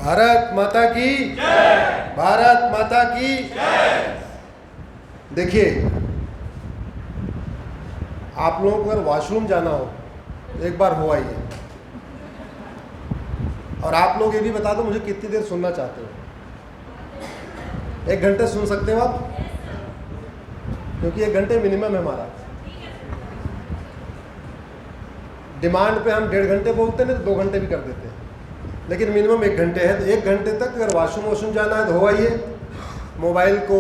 भारत माता की जय। भारत माता की जय। देखिए, आप लोगों को अगर वॉशरूम जाना हो, एक बार हो आइए। और आप लोग ये भी बता दो मुझे कितनी देर सुनना चाहते हो। 1 घंटे सुन सकते हो आप? क्योंकि 1 घंटे मिनिमम है हमारा। डिमांड पे हम 1.5 घंटे बोलते हैं, नहीं तो 2 घंटे भी कर देते हैं, लेकिन मिनिमम 1 घंटे है। तो 1 घंटे तक अगर वॉशरूम जाना है तो हो आइए, मोबाइल को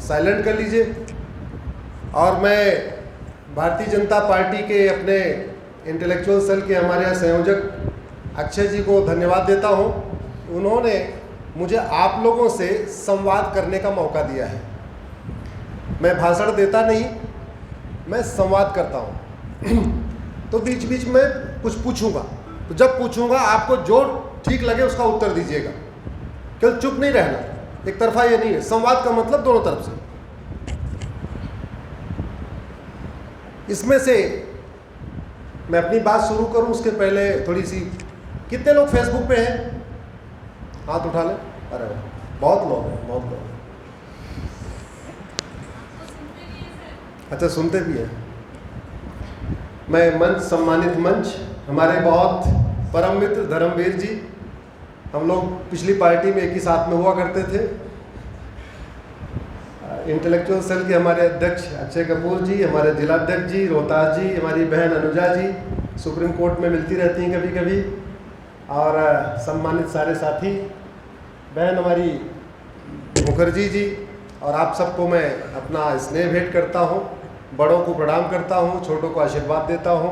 साइलेंट कर लीजिए। और मैं भारतीय जनता पार्टी के अपने इंटेलेक्चुअल सेल के हमारे यहाँ संयोजक अक्षय जी को धन्यवाद देता हूँ। उन्होंने मुझे आप लोगों से संवाद करने का मौका दिया है। मैं भाषण देता नहीं, मैं संवाद करता हूँ। तो बीच बीच में कुछ पूछूंगा, तो जब पूछूंगा आपको जो ठीक लगे उसका उत्तर दीजिएगा। केवल चुप नहीं रहना, एक तरफा ये नहीं है। संवाद का मतलब दोनों तरफ से। इसमें से मैं अपनी बात शुरू करूं उसके पहले थोड़ी सी, कितने लोग फेसबुक पे हैं? हाथ उठा लें। अरे बहुत लोग हैं, बहुत लोग। अच्छा, सुनते भी हैं। मैं मंच, सम्मानित मंच, हमारे बहुत परम मित्र धर्मवीर जी, हम लोग पिछली पार्टी में एक ही साथ में हुआ करते थे। इंटेलेक्चुअल सेल के हमारे अध्यक्ष अक्षय कपूर जी, हमारे जिलाध्यक्ष जी रोहतास जी, हमारी बहन अनुजा जी सुप्रीम कोर्ट में मिलती रहती हैं कभी कभी, और सम्मानित सारे साथी, बहन हमारी मुखर्जी जी, और आप सबको मैं अपना स्नेह भेंट करता हूँ। बड़ों को प्रणाम करता हूँ, छोटों को आशीर्वाद देता हूँ।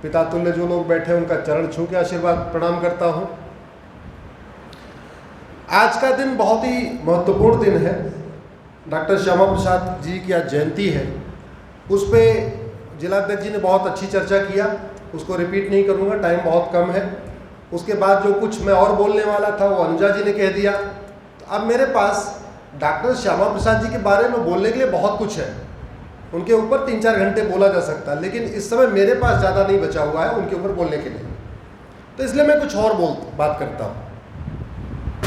पिता तुल्य जो लोग बैठे हैं उनका चरण छू के आशीर्वाद प्रणाम करता हूँ। आज का दिन बहुत ही महत्वपूर्ण दिन है। डॉक्टर श्यामा प्रसाद जी की आज जयंती है। उस पर जिलाध्यक्ष जी ने बहुत अच्छी चर्चा किया, उसको रिपीट नहीं करूँगा, टाइम बहुत कम है। उसके बाद जो कुछ मैं और बोलने वाला था वो अनुजा जी ने कह दिया। तो अब मेरे पास डॉक्टर श्यामा प्रसाद जी के बारे में बोलने के लिए बहुत कुछ है। उनके ऊपर 3-4 घंटे बोला जा सकता है, लेकिन इस समय मेरे पास ज़्यादा नहीं बचा हुआ है उनके ऊपर बोलने के लिए। तो इसलिए मैं कुछ और बात करता हूँ।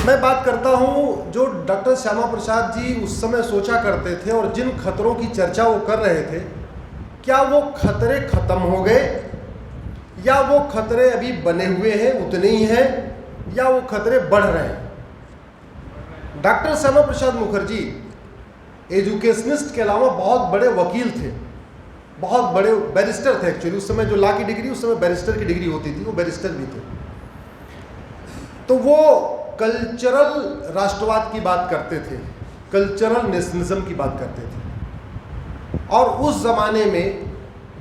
मैं बात करता हूँ जो डॉक्टर श्यामा प्रसाद जी उस समय सोचा करते थे और जिन खतरों की चर्चा वो कर रहे थे, क्या वो खतरे खत्म हो गए या वो खतरे अभी बने हुए हैं, उतने ही हैं, या वो खतरे बढ़ रहे हैं। डॉक्टर श्यामा प्रसाद मुखर्जी एजुकेशनिस्ट के अलावा बहुत बड़े वकील थे, बहुत बड़े बैरिस्टर थे। एक्चुअली उस समय जो लॉ की डिग्री, उस समय बैरिस्टर की डिग्री होती थी, वो बैरिस्टर भी थे। तो वो कल्चरल राष्ट्रवाद की बात करते थे, कल्चरल नेशनलिज्म की बात करते थे। और उस ज़माने में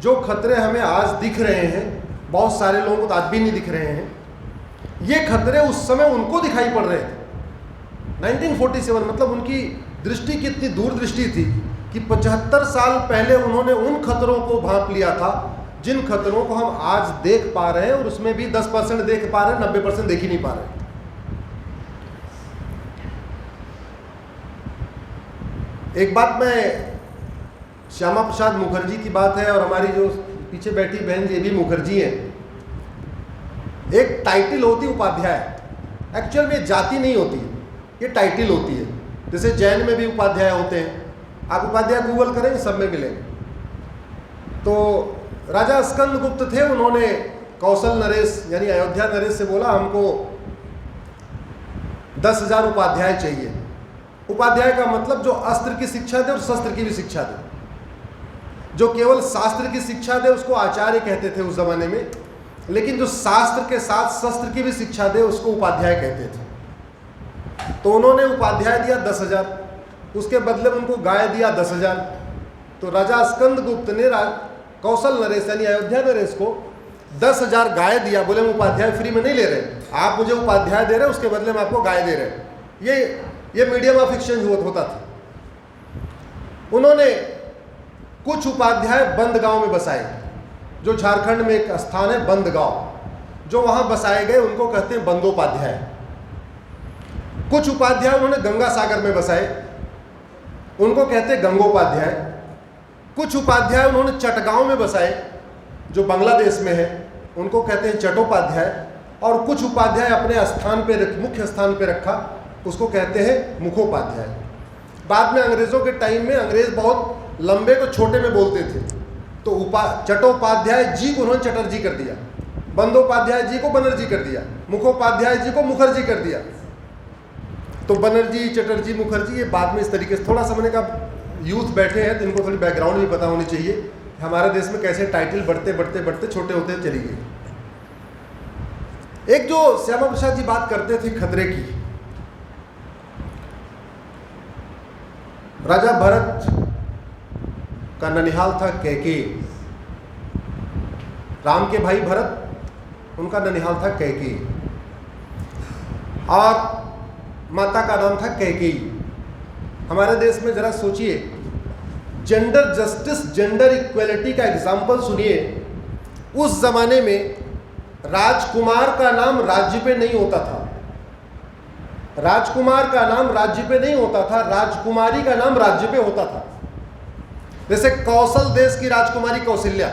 जो खतरे हमें आज दिख रहे हैं, बहुत सारे लोगों को तो आज भी नहीं दिख रहे हैं, ये खतरे उस समय उनको दिखाई पड़ रहे थे। 1947 मतलब उनकी दृष्टि कितनी दूरदृष्टि थी कि 75 साल पहले उन्होंने उन खतरों को भांप लिया था जिन खतरों को हम आज देख पा रहे हैं, और उसमें भी 10% देख पा रहे हैं, 90% देख ही नहीं पा रहे। एक बात, मैं श्यामा प्रसाद मुखर्जी की बात है, और हमारी जो पीछे बैठी बहन ये भी मुखर्जी हैं। एक टाइटल होती है उपाध्याय, एक्चुअल में जाति नहीं होती है, ये टाइटल होती है। जैसे जैन में भी उपाध्याय होते हैं, आप उपाध्याय गूगल करेंगे सब में मिलेंगे। तो राजा स्कंदगुप्त थे, उन्होंने कौशल नरेश यानी अयोध्या नरेश से बोला हमको 10,000 उपाध्याय चाहिए। उपाध्याय का मतलब जो अस्त्र की शिक्षा दे और शस्त्र की भी शिक्षा दे। जो केवल शास्त्र की शिक्षा दे उसको आचार्य कहते थे उस जमाने में, लेकिन जो शास्त्र के साथ शस्त्र की भी शिक्षा दे उसको उपाध्याय कहते थे। तो उन्होंने उपाध्याय दिया 10,000, उसके बदले में उनको गाय दिया 10,000। तो राजा स्कंदगुप्त ने कौशल नरेश यानी अयोध्या नरेश को 10,000 गाय दिया। बोले हम उपाध्याय फ्री में नहीं ले रहे, आप मुझे उपाध्याय दे रहे हैं, उसके बदले में आपको गाय दे रहे हैं। ये मीडियम ऑफ एक्सचेंज होता था। उन्होंने कुछ उपाध्याय बंदगांव में बसाए, जो झारखंड में एक स्थान है बंदगांव, जो वहाँ बसाए गए उनको कहते हैं बंदोपाध्याय। कुछ उपाध्याय उन्होंने गंगा सागर में बसाए, उनको कहते हैं गंगोपाध्याय। कुछ उपाध्याय उन्होंने चटगांव में बसाए, जो बांग्लादेश में है, उनको कहते हैं चट्टोपाध्याय। और कुछ उपाध्याय अपने स्थान पे मुख्य स्थान पे रखा, उसको कहते हैं मुखोपाध्याय। बाद में अंग्रेज़ों के टाइम में अंग्रेज़ बहुत लंबे को छोटे में बोलते थे, तो चट्टोपाध्याय जी को उन्होंने चटर्जी कर दिया, बंदोपाध्याय जी को बनर्जी कर दिया, मुखोपाध्याय जी को मुखर्जी कर दिया। तो बनर्जी, चटर्जी, मुखर्जी ये बाद में इस तरीके से, थोड़ा सा मैंने कहा यूथ बैठे हैं तो इनको थोड़ी बैकग्राउंड भी पता होनी चाहिए, हमारे देश में कैसे टाइटल बढ़ते बढ़ते बढ़ते छोटे होते चली गई। एक जो श्यामा प्रसाद जी बात करते थे खतरे की, राजा भरत का ननिहाल था कैकेयी, राम के भाई भरत उनका ननिहाल था कैकेयी, और माता का नाम था कैकेयी। हमारे देश में जरा सोचिए, जेंडर जस्टिस, जेंडर इक्वेलिटी का एग्जाम्पल सुनिए। उस जमाने में राजकुमार का नाम राज्य पे नहीं होता था, राजकुमार का नाम राज्य पे नहीं होता था, राजकुमारी का नाम राज्य पे होता था। जैसे कौशल देश की राजकुमारी कौशल्या,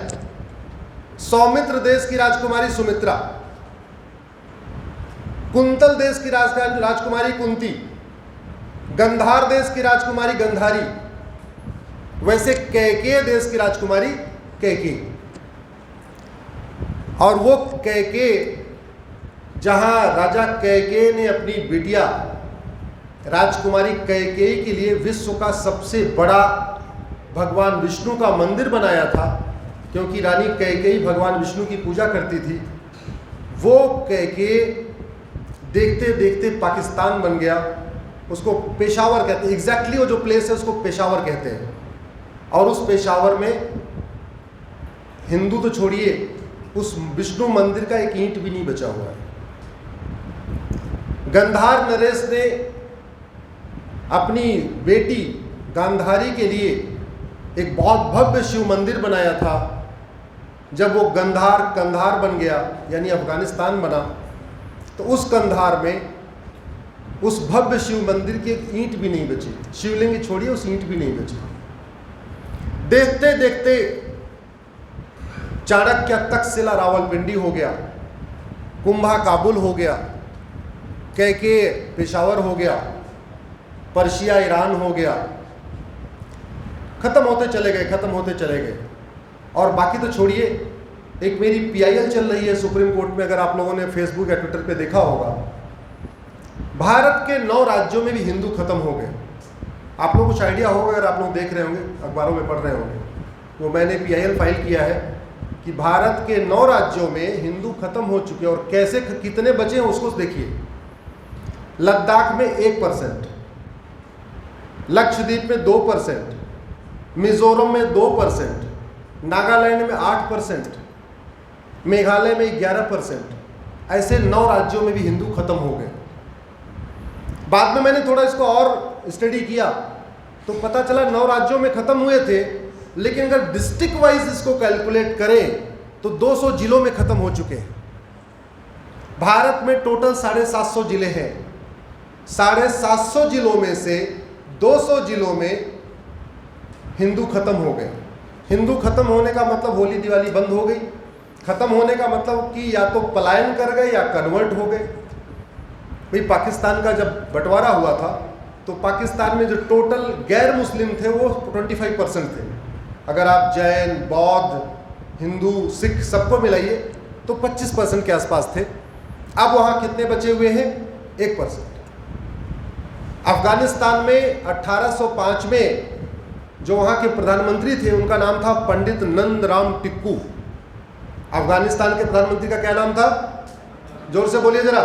सौमित्र देश की राजकुमारी सुमित्रा, कुंतल देश की राजकुमारी कुंती, गंधार देश की राजकुमारी गंधारी, वैसे कैकेयी देश की राजकुमारी कैकेयी। और वो कैकेयी, जहां राजा कैकेयी ने अपनी बिटिया राजकुमारी कैकेयी के लिए विश्व का सबसे बड़ा भगवान विष्णु का मंदिर बनाया था, क्योंकि रानी कैकेयी भगवान विष्णु की पूजा करती थी, वो कैकेयी देखते देखते पाकिस्तान बन गया। उसको पेशावर कहते हैं, एग्जैक्टली वो जो प्लेस है उसको पेशावर कहते हैं। और उस पेशावर में हिंदू तो छोड़िए, उस विष्णु मंदिर का एक ईंट भी नहीं बचा हुआ है। गंधार नरेश ने अपनी बेटी गांधारी के लिए एक बहुत भव्य शिव मंदिर बनाया था। जब वो कंधार बन गया, यानी अफगानिस्तान बना, तो उस कंधार में उस भव्य शिव मंदिर की एक ईंट भी नहीं बची, शिवलिंग छोड़िए उस ईंट भी नहीं बची। देखते देखते चाणक्य तक्षशिला रावलपिंडी हो गया, कुंभा काबुल हो गया, कैकेयी पेशावर हो गया, पर्शिया ईरान हो गया, खत्म होते चले गए, खत्म होते चले गए। और बाकी तो छोड़िए, एक मेरी PIL चल रही है सुप्रीम कोर्ट में, अगर आप लोगों ने फेसबुक या ट्विटर पे देखा होगा, भारत के 9 राज्यों में भी हिंदू खत्म हो गए। आप लोगों को कुछ आइडिया होगा, अगर आप लोग देख रहे होंगे, अखबारों में पढ़ रहे होंगे, वो मैंने PIL फाइल किया है कि भारत के 9 राज्यों में हिंदू खत्म हो चुके हैं। और कैसे, कितने बचे हैं उसको देखिए। लद्दाख में 1%, लक्षद्वीप में 2%, मिजोरम में 2%, नागालैंड में 8%, मेघालय में 11%, ऐसे 9 राज्यों में भी हिंदू खत्म हो गए। बाद में मैंने थोड़ा इसको और स्टडी किया तो पता चला 9 राज्यों में खत्म हुए थे, लेकिन अगर डिस्ट्रिक्ट वाइज इसको कैलकुलेट करें तो 200 जिलों में खत्म हो चुके हैं। भारत में टोटल 750 जिले हैं, 750 जिलों में से 200 जिलों में हिंदू खत्म हो गए। हिंदू खत्म होने का मतलब होली दिवाली बंद हो गई, खत्म होने का मतलब कि या तो पलायन कर गए या कन्वर्ट हो गए। भाई पाकिस्तान का जब बंटवारा हुआ था तो पाकिस्तान में जो टोटल गैर मुस्लिम थे वो 25% थे। अगर आप जैन, बौद्ध, हिंदू, सिख सबको मिलाइए तो 25% के आसपास थे। अब वहाँ कितने बचे हुए हैं? 1%। अफगानिस्तान में 1805 में जो वहाँ के प्रधानमंत्री थे उनका नाम था पंडित नंदराम टिक्कू। अफगानिस्तान के प्रधानमंत्री का क्या नाम था? जोर से बोलिए जरा,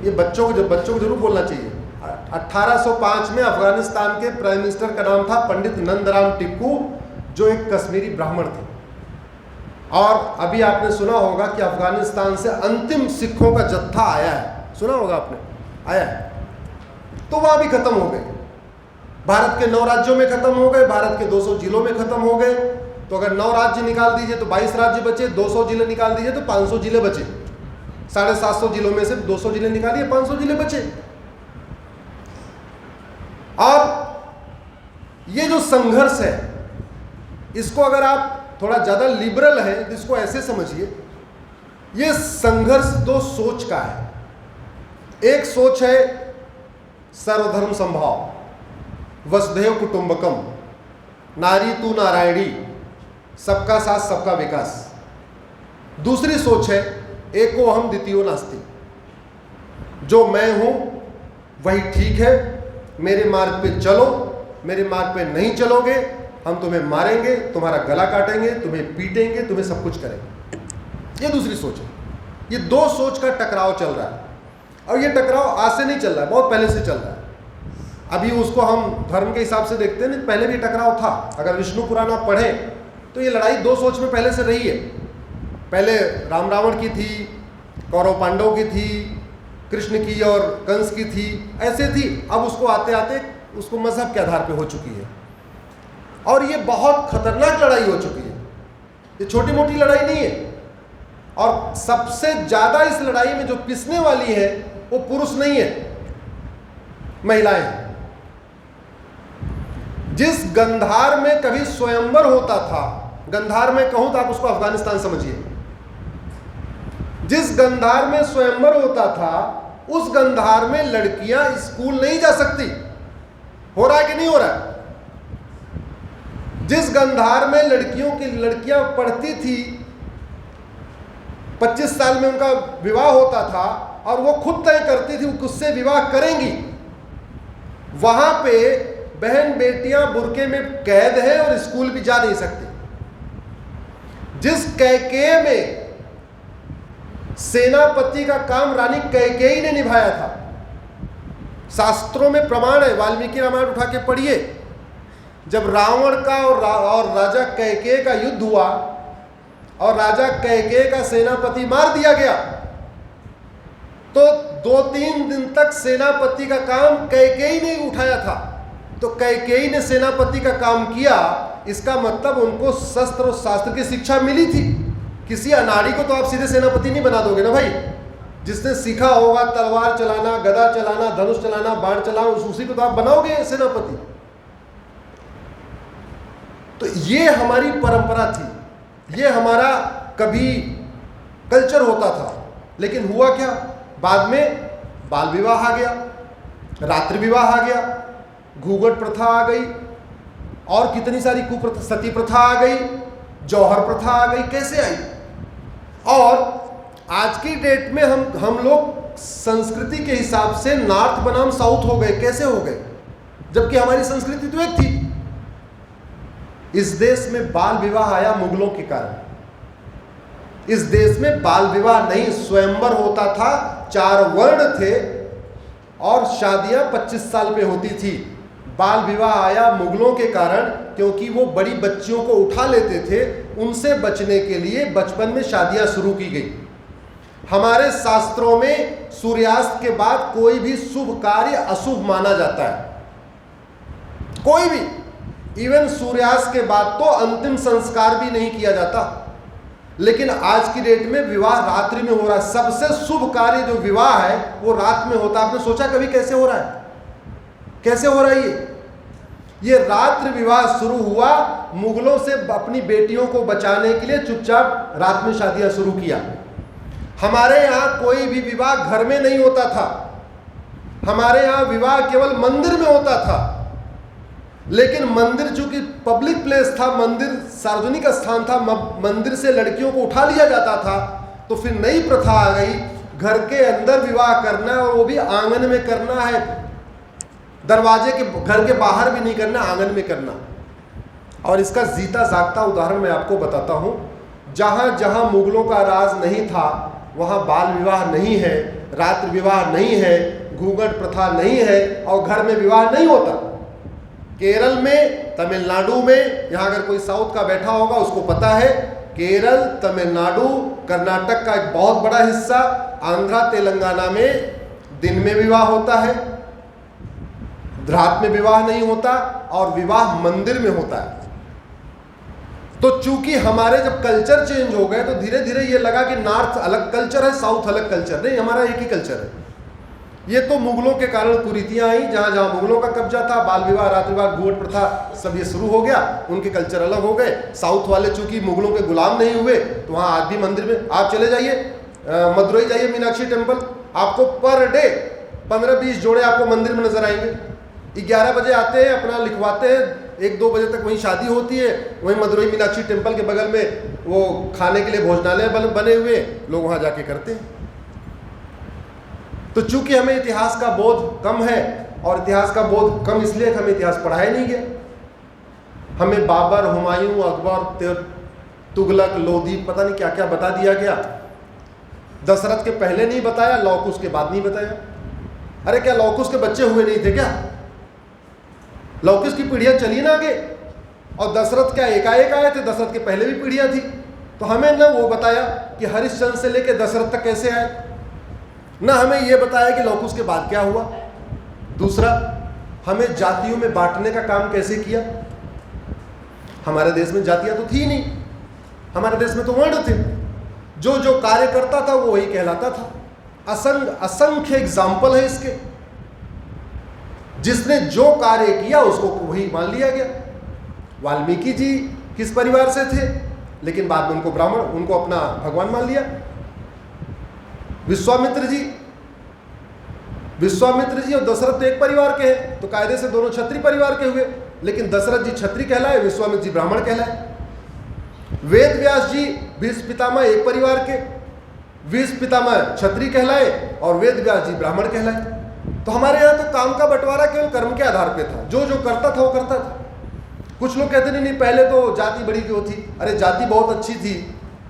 ये बच्चों को जरूर बोलना चाहिए। 1805 में अफगानिस्तान के प्राइम मिनिस्टर का नाम था पंडित नंदराम टिक्कू, जो एक कश्मीरी ब्राह्मण थे। और अभी आपने सुना होगा कि अफगानिस्तान से अंतिम सिखों का जत्था आया है, सुना होगा आपने, आया है। तो वहाँ भी खत्म हो गए। भारत के 9 राज्यों में खत्म हो गए, भारत के 200 जिलों में खत्म हो गए। तो अगर 9 राज्य निकाल दीजिए तो 22 राज्य बचे, 200 जिले निकाल दीजिए तो 500 जिले बचे। 750 जिलों में से 200 जिले निकालिए, 500 जिले बचे। और ये जो संघर्ष है, इसको अगर आप थोड़ा ज़्यादा लिबरल है तो इसको ऐसे समझिए, ये संघर्ष दो सोच का है। एक सोच है सर्वधर्म संभाव, वसुधैव कुटुंबकम, नारी तू नारायणी, सबका साथ सबका विकास। दूसरी सोच है एको हम द्वितीयो नास्ति, जो मैं हूं वही ठीक है, मेरे मार्ग पे चलो, मेरे मार्ग पे नहीं चलोगे हम तुम्हें मारेंगे, तुम्हारा गला काटेंगे, तुम्हें पीटेंगे, तुम्हें सब कुछ करेंगे। ये दूसरी सोच है। ये दो सोच का टकराव चल रहा है, और ये टकराव आज से नहीं चल रहा है, बहुत पहले से चल रहा है। अभी उसको हम धर्म के हिसाब से देखते हैं, नहीं पहले भी टकराव था। अगर विष्णु पुराण आप पढ़ें तो ये लड़ाई दो सोच में पहले से रही है। पहले राम रावण की थी, कौरव पांडव की थी, कृष्ण की और कंस की थी, ऐसे थी। अब उसको आते आते उसको मजहब के आधार पे हो चुकी है, और ये बहुत खतरनाक लड़ाई हो चुकी है। ये छोटी मोटी लड़ाई नहीं है, और सबसे ज्यादा इस लड़ाई में जो पिसने वाली है वो पुरुष नहीं है, महिलाएं हैं। जिस गंधार में कभी स्वयंवर होता था, गंधार में कहूं तो आप उसको अफगानिस्तान समझिए, जिस गंधार में स्वयंवर होता था उस गंधार में लड़कियां स्कूल नहीं जा सकती। हो रहा है कि नहीं हो रहा है? जिस गंधार में लड़कियां पढ़ती थी, 25 साल में उनका विवाह होता था और वो खुद तय करती थी उससे विवाह करेंगी, वहां पे बहन बेटियां बुर्के में कैद है और स्कूल भी जा नहीं सकती। जिस कैकेयी में सेनापति का काम रानी कैकेयी ने निभाया था, शास्त्रों में प्रमाण है, वाल्मीकि रामायण उठा के पढ़िए। जब रावण का और राजा कैकेयी का युद्ध हुआ और राजा कैकेयी का सेनापति मार दिया गया, तो 2-3 दिन तक सेनापति का काम कैकेयी ने उठाया था। तो कैकेयी ने सेनापति का काम किया, इसका मतलब उनको शस्त्र और शास्त्र की शिक्षा मिली थी। किसी अनाड़ी को तो आप सीधे सेनापति नहीं बना दोगे ना भाई। जिसने सीखा होगा तलवार चलाना, गदा चलाना, धनुष चलाना, बाण चलाना, उसी को तो आप बनाओगे सेनापति। तो ये हमारी परंपरा थी, ये हमारा कभी कल्चर होता था। लेकिन हुआ क्या, बाद में बाल विवाह आ गया, रात्रि विवाह आ गया, घूंघट प्रथा आ गई, और कितनी सारी कुप्रथा, सती प्रथा आ गई, जौहर प्रथा आ गई। कैसे आई? और आज की डेट में हम लोग संस्कृति के हिसाब से नॉर्थ बनाम साउथ हो गए। कैसे हो गए? जबकि हमारी संस्कृति तो एक थी। इस देश में बाल विवाह आया मुगलों के कारण। इस देश में बाल विवाह नहीं, स्वयंवर होता था, 4 वर्ण थे और शादियां 25 साल पे होती थी। बाल विवाह आया मुगलों के कारण, क्योंकि वो बड़ी बच्चियों को उठा लेते थे। उनसे बचने के लिए बचपन में शादियां शुरू की गई। हमारे शास्त्रों में सूर्यास्त के बाद कोई भी शुभ कार्य अशुभ माना जाता है। कोई भी, इवन सूर्यास्त के बाद तो अंतिम संस्कार भी नहीं किया जाता। लेकिन आज की डेट में विवाह रात्रि में हो रहा है। सबसे शुभ कार्य जो विवाह है वो रात में होता है। आपने सोचा कभी कैसे हो रहा है? कैसे हो रहा है ये रात्रि विवाह शुरू हुआ, मुगलों से अपनी बेटियों को बचाने के लिए चुपचाप रात में शादियां शुरू किया। हमारे यहाँ कोई भी विवाह घर में नहीं होता था, हमारे यहाँ विवाह केवल मंदिर में होता था। लेकिन मंदिर चूंकि पब्लिक प्लेस था, मंदिर सार्वजनिक स्थान था, मंदिर से लड़कियों को उठा लिया जाता था। तो फिर नई प्रथा आ गई, घर के अंदर विवाह करना है, और वो भी आंगन में करना है। दरवाजे के, घर के बाहर भी नहीं करना, आंगन में करना। और इसका जीता जागता उदाहरण मैं आपको बताता हूं। जहां जहां मुगलों का राज नहीं था वहां बाल विवाह नहीं है, रात्रि विवाह नहीं है, घूंघट प्रथा नहीं है, और घर में विवाह नहीं होता। केरल में, तमिलनाडु में, यहां अगर कोई साउथ का बैठा होगा उसको पता है, केरल, तमिलनाडु, कर्नाटक का एक बहुत बड़ा हिस्सा, आंध्रा, तेलंगाना में दिन में विवाह होता है, रात में विवाह नहीं होता, और विवाह मंदिर में होता है। तो चूंकि हमारे जब कल्चर चेंज हो गए तो धीरे धीरे ये लगा कि नॉर्थ अलग कल्चर है, साउथ अलग कल्चर नहीं, हमारा एक ही कल्चर है। ये तो मुगलों के कारण कुरीतियां आई, जहां जहां मुगलों का कब्जा था, बाल विवाह, रात्रि विवाह, घूंघट प्रथा, सब ये शुरू हो गया। उनके कल्चर अलग हो गए। साउथ वाले चूंकि मुगलों के गुलाम नहीं हुए तो वहां आज भी मंदिर में आप चले जाइए, मदुरई जाइए मीनाक्षी टेम्पल, आपको पर डे 15-20 जोड़े आपको मंदिर में नजर आएंगे। 11 बजे आते हैं, अपना लिखवाते हैं, 1-2 बजे तक वहीं शादी होती है, वहीं मदुरई मीनाक्षी टेम्पल के बगल में वो खाने के लिए भोजनालय बने हुए, लोग वहाँ जाके करते हैं। तो चूंकि हमें इतिहास का बोध कम है, और इतिहास का बोध कम इसलिए कि हमें इतिहास पढ़ाया नहीं गया। हमें बाबर, हुमायूं, अकबर, तुगलक, लोधी, पता नहीं क्या क्या बता दिया गया। दशरथ के पहले नहीं बताया, लव कुश के बाद नहीं बताया। अरे क्या लव कुश के बच्चे हुए नहीं थे क्या? लव कुश की पीढ़ियां चली ना आगे, और दशरथ क्या एकाएक आए थे? दशरथ के पहले भी पीढ़ियां थी। तो हमें न वो बताया कि हरिश्चंद्र से लेकर दशरथ तक कैसे आए, न हमें ये बताया कि लव कुश के बाद क्या हुआ। दूसरा, हमें जातियों में बांटने का काम कैसे किया। हमारे देश में जातियां तो थी नहीं, हमारे देश में तो वर्ण थे। जो जो कार्य करता था वो वही कहलाता था। असंख्य एग्जाम्पल है इसके। जिसने जो कार्य किया उसको वही मान लिया गया। वाल्मीकि जी किस परिवार से थे, लेकिन बाद में उनको ब्राह्मण, उनको अपना भगवान मान लिया। विश्वामित्र जी और दशरथ एक परिवार के हैं, तो कायदे से दोनों क्षत्रिय परिवार के हुए, लेकिन दशरथ जी क्षत्रिय कहलाए, विश्वामित्र जी ब्राह्मण कहलाए। वेद व्यास जी भीष्म पितामह एक परिवार के, भीष्म पितामह क्षत्रिय कहलाए और वेद व्यास जी ब्राह्मण कहलाए। तो हमारे यहाँ तो काम का बंटवारा केवल कर्म के आधार पे था, जो जो करता था वो करता था। कुछ लोग कहते नहीं पहले तो जाति बड़ी क्यों थी। अरे जाति बहुत अच्छी थी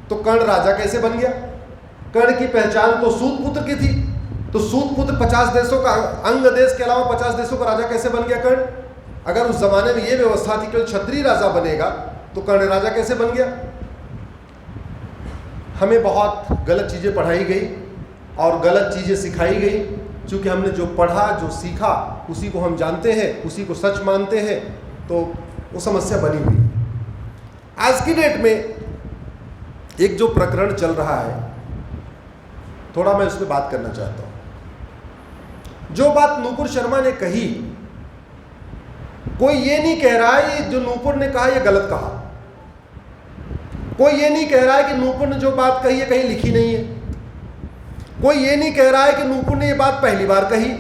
तो कर्ण राजा कैसे बन गया? कर्ण की पहचान तो सूत पुत्र की थी, तो सूत पुत्र 50 देशों का, अंग देश के अलावा 50 देशों का राजा कैसे बन गया कर्ण? अगर उस जमाने में ये व्यवस्था थी कि क्षत्रिय राजा बनेगा तो कर्ण राजा कैसे बन गया? हमें बहुत गलत चीज़ें पढ़ाई गई और गलत चीज़ें सिखाई गई। चूँकि हमने जो पढ़ा, जो सीखा, उसी को हम जानते हैं, उसी को सच मानते हैं, तो वो समस्या बनी हुई। आज की डेट में एक जो प्रकरण चल रहा है, थोड़ा मैं उस पर बात करना चाहता हूँ। जो बात नूपुर शर्मा ने कही, कोई ये नहीं कह रहा है ये जो नूपुर ने कहा ये गलत कहा। कोई ये नहीं कह रहा है कि नूपुर ने जो बात कही है कहीं लिखी नहीं है। कोई ये नहीं कह रहा है कि नूपुर ने ये बात पहली बार कही।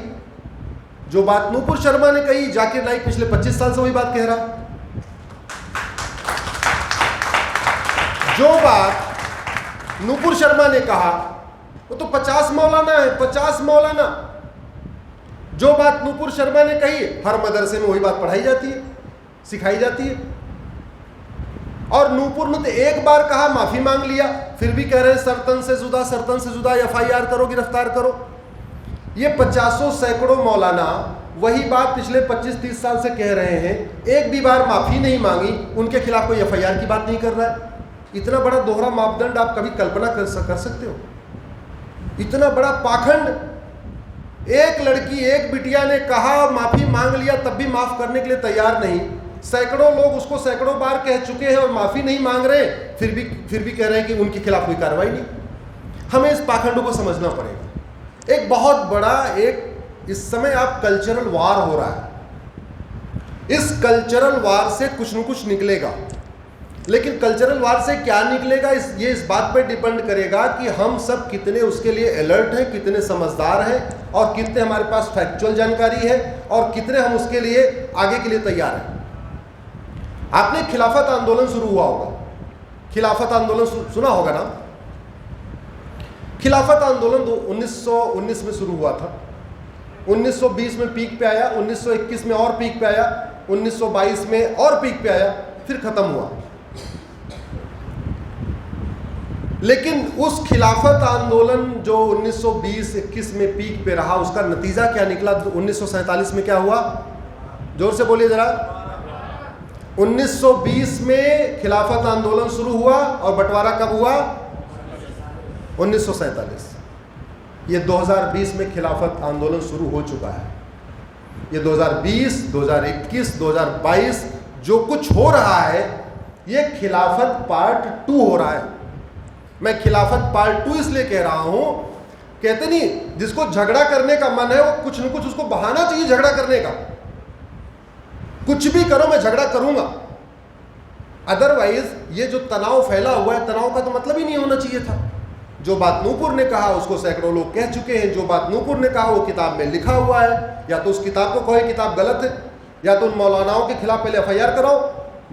जो बात नूपुर शर्मा ने कही, जाकिर नाइक पिछले 25 साल से वही बात कह रहा है। जो बात नूपुर शर्मा ने कहा वो तो 50 मौलाना है, 50 मौलाना। जो बात नूपुर शर्मा ने कही हर मदरसे में वही बात पढ़ाई जाती है, सिखाई जाती है। और नूपुर ने तो एक बार कहा, माफी मांग लिया, फिर भी कह रहे हैं सरतन से जुदा FIR करो, गिरफ्तार करो। ये 50 सैकड़ों मौलाना वही बात पिछले 25-30 साल से कह रहे हैं, एक भी बार माफी नहीं मांगी, उनके खिलाफ कोई FIR की बात नहीं कर रहा है। इतना बड़ा दोहरा मापदंड आप कभी कल्पना कर सकते हो? इतना बड़ा पाखंड। एक लड़की, एक बिटिया ने कहा, माफी मांग लिया, तब भी माफ करने के लिए तैयार नहीं। सैकड़ों लोग उसको सैकड़ों बार कह चुके हैं और माफी नहीं मांग रहे, फिर भी कह रहे हैं कि उनके खिलाफ कोई कार्रवाई नहीं। हमें इस पाखंड को समझना पड़ेगा। एक बहुत बड़ा इस समय आप कल्चरल वार हो रहा है। इस कल्चरल वार से कुछ न कुछ निकलेगा, लेकिन कल्चरल वार से क्या निकलेगा ये इस बात पर डिपेंड करेगा कि हम सब कितने उसके लिए अलर्ट हैं, कितने समझदार हैं, और कितने हमारे पास फैक्चुअल जानकारी है, और कितने हम उसके लिए आगे के लिए तैयार हैं। आपने खिलाफत आंदोलन शुरू हुआ होगा, खिलाफत आंदोलन सुना होगा ना। खिलाफत आंदोलन 1919 में शुरू हुआ था, 1920 में पीक पे आया, 1921 में और पीक पे आया, 1922 में और पीक पे आया, फिर खत्म हुआ। लेकिन उस खिलाफत आंदोलन जो 1920-21 में पीक पे रहा, उसका नतीजा क्या निकला? 1947 में क्या हुआ? जोर से बोलिए जरा। 1920 में खिलाफत आंदोलन शुरू हुआ और बंटवारा कब हुआ? 1947। ये 2020 में खिलाफत आंदोलन शुरू हो चुका है। ये 2020, 2021, 2022 जो कुछ हो रहा है, ये खिलाफत पार्ट 2 हो रहा है। मैं खिलाफत पार्ट 2 इसलिए कह रहा हूं, कहते नहीं जिसको झगड़ा करने का मन है वो कुछ न कुछ उसको बहाना चाहिए झगड़ा करने का। कुछ भी करो, मैं झगड़ा करूंगा। अदरवाइज ये जो तनाव फैला हुआ है, तनाव का तो मतलब ही नहीं होना चाहिए था। जो बात नूपुर ने कहा उसको सैकड़ों लोग कह चुके हैं, जो बात नूपुर ने कहा वो किताब में लिखा हुआ है। या तो उस किताब को कहे किताब गलत है, या तो उन मौलानाओं के खिलाफ पहले FIR कराओ,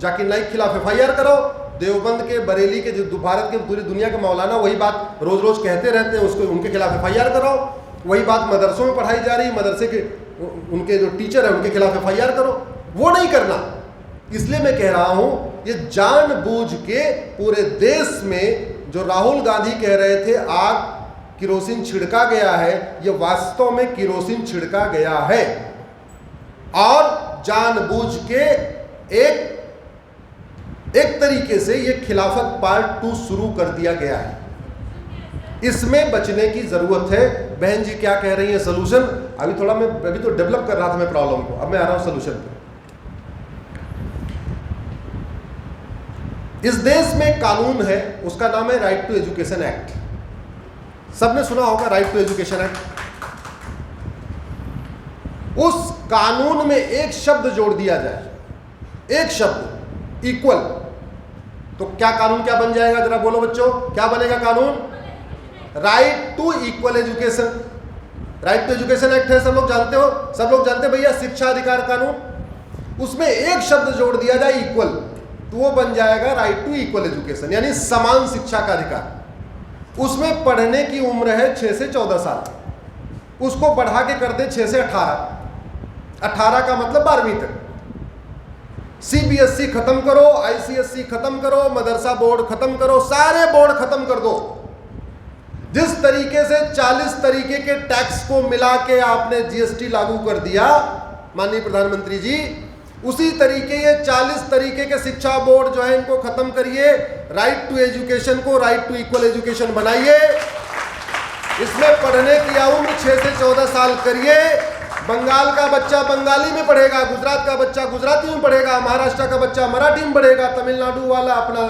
जाकिर नाइक के खिलाफ FIR कराओ। देवबंद के, बरेली के, जो भारत के पूरी दुनिया के मौलाना वही बात रोज रोज कहते रहते हैं, उसको उनके खिलाफ FIR कराओ। वही बात मदरसों में पढ़ाई जा रही है, मदरसे के उनके जो टीचर है उनके खिलाफ FIR करो। वो नहीं करना। इसलिए मैं कह रहा हूं, ये जानबूझ के पूरे देश में जो राहुल गांधी कह रहे थे आग किरोसिन छिड़का गया है, ये वास्तव में किरोसिन छिड़का गया है और जानबूझ के एक तरीके से ये खिलाफत पार्ट 2 शुरू कर दिया गया है। इसमें बचने की जरूरत है। बहन जी क्या कह रही है सलूशन? अभी तो डेवलप कर रहा था मैं प्रॉब्लम को, अब मैं आ रहा हूं सलूशन पे। इस देश में कानून है, उसका नाम है राइट टू एजुकेशन एक्ट। सबने सुना होगा राइट टू एजुकेशन एक्ट। उस कानून में एक शब्द जोड़ दिया जाए, एक शब्द, इक्वल, तो क्या कानून क्या बन जाएगा? जरा बोलो बच्चों, क्या बनेगा कानून? Right to equal education. Right to education act है, सब लोग जानते हो, सब लोग जानते हैं भैया, शिक्षा अधिकार कानून। उसमें एक शब्द जोड़ दिया जाए इक्वल, तो वो बन जाएगा राइट टू इक्वल एजुकेशन, यानी समान शिक्षा का अधिकार। उसमें पढ़ने की उम्र है 6 से 14 साल, उसको बढ़ा के कर दे 6 से 18। 18 का मतलब 12वीं तक। CBSE खत्म करो, ICSE खत्म करो, मदरसा बोर्ड खत्म करो, सारे बोर्ड खत्म कर दो। जिस तरीके से 40 तरीके के टैक्स को मिला के आपने GST लागू कर दिया माननीय प्रधानमंत्री जी, उसी तरीके ये 40 तरीके के शिक्षा बोर्ड जो है इनको खत्म करिए। राइट टू एजुकेशन को राइट टू इक्वल एजुकेशन बनाइए। इसमें पढ़ने की उम्र 6 से 14 साल करिए। बंगाल का बच्चा बंगाली में पढ़ेगा, गुजरात का बच्चा गुजराती में पढ़ेगा, महाराष्ट्र का बच्चा मराठी में पढ़ेगा, तमिलनाडु वाला अपना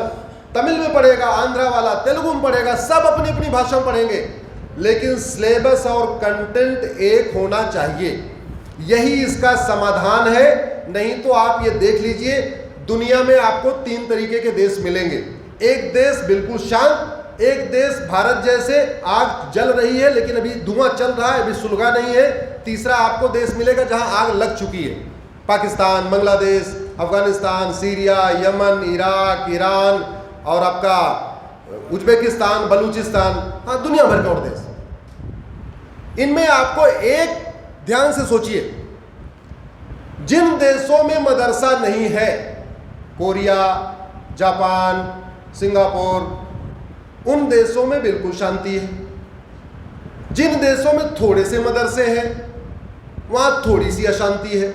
तमिल में पढ़ेगा, आंध्रा वाला तेलुगु में पढ़ेगा, सब अपनी अपनी भाषा में पढ़ेंगे, लेकिन सिलेबस और कंटेंट एक होना चाहिए। यही इसका समाधान है। नहीं तो आप ये देख लीजिए, दुनिया में आपको 3 तरीके के देश मिलेंगे। एक देश बिल्कुल शांत, एक देश भारत जैसे आग जल रही है लेकिन अभी धुआं चल रहा है, अभी सुलगा नहीं है। तीसरा आपको देश मिलेगा जहां आग लग चुकी है, Pakistan, Bangladesh, Afghanistan, Syria, Yemen, Iraq, Iran और आपका उज्बेकिस्तान, बलूचिस्तान, हाँ दुनिया भर के और देश। इनमें आपको एक ध्यान से सोचिए, जिन देशों में मदरसा नहीं है, कोरिया, जापान, सिंगापुर, उन देशों में बिल्कुल शांति है। जिन देशों में थोड़े से मदरसे हैं वहां थोड़ी सी अशांति है।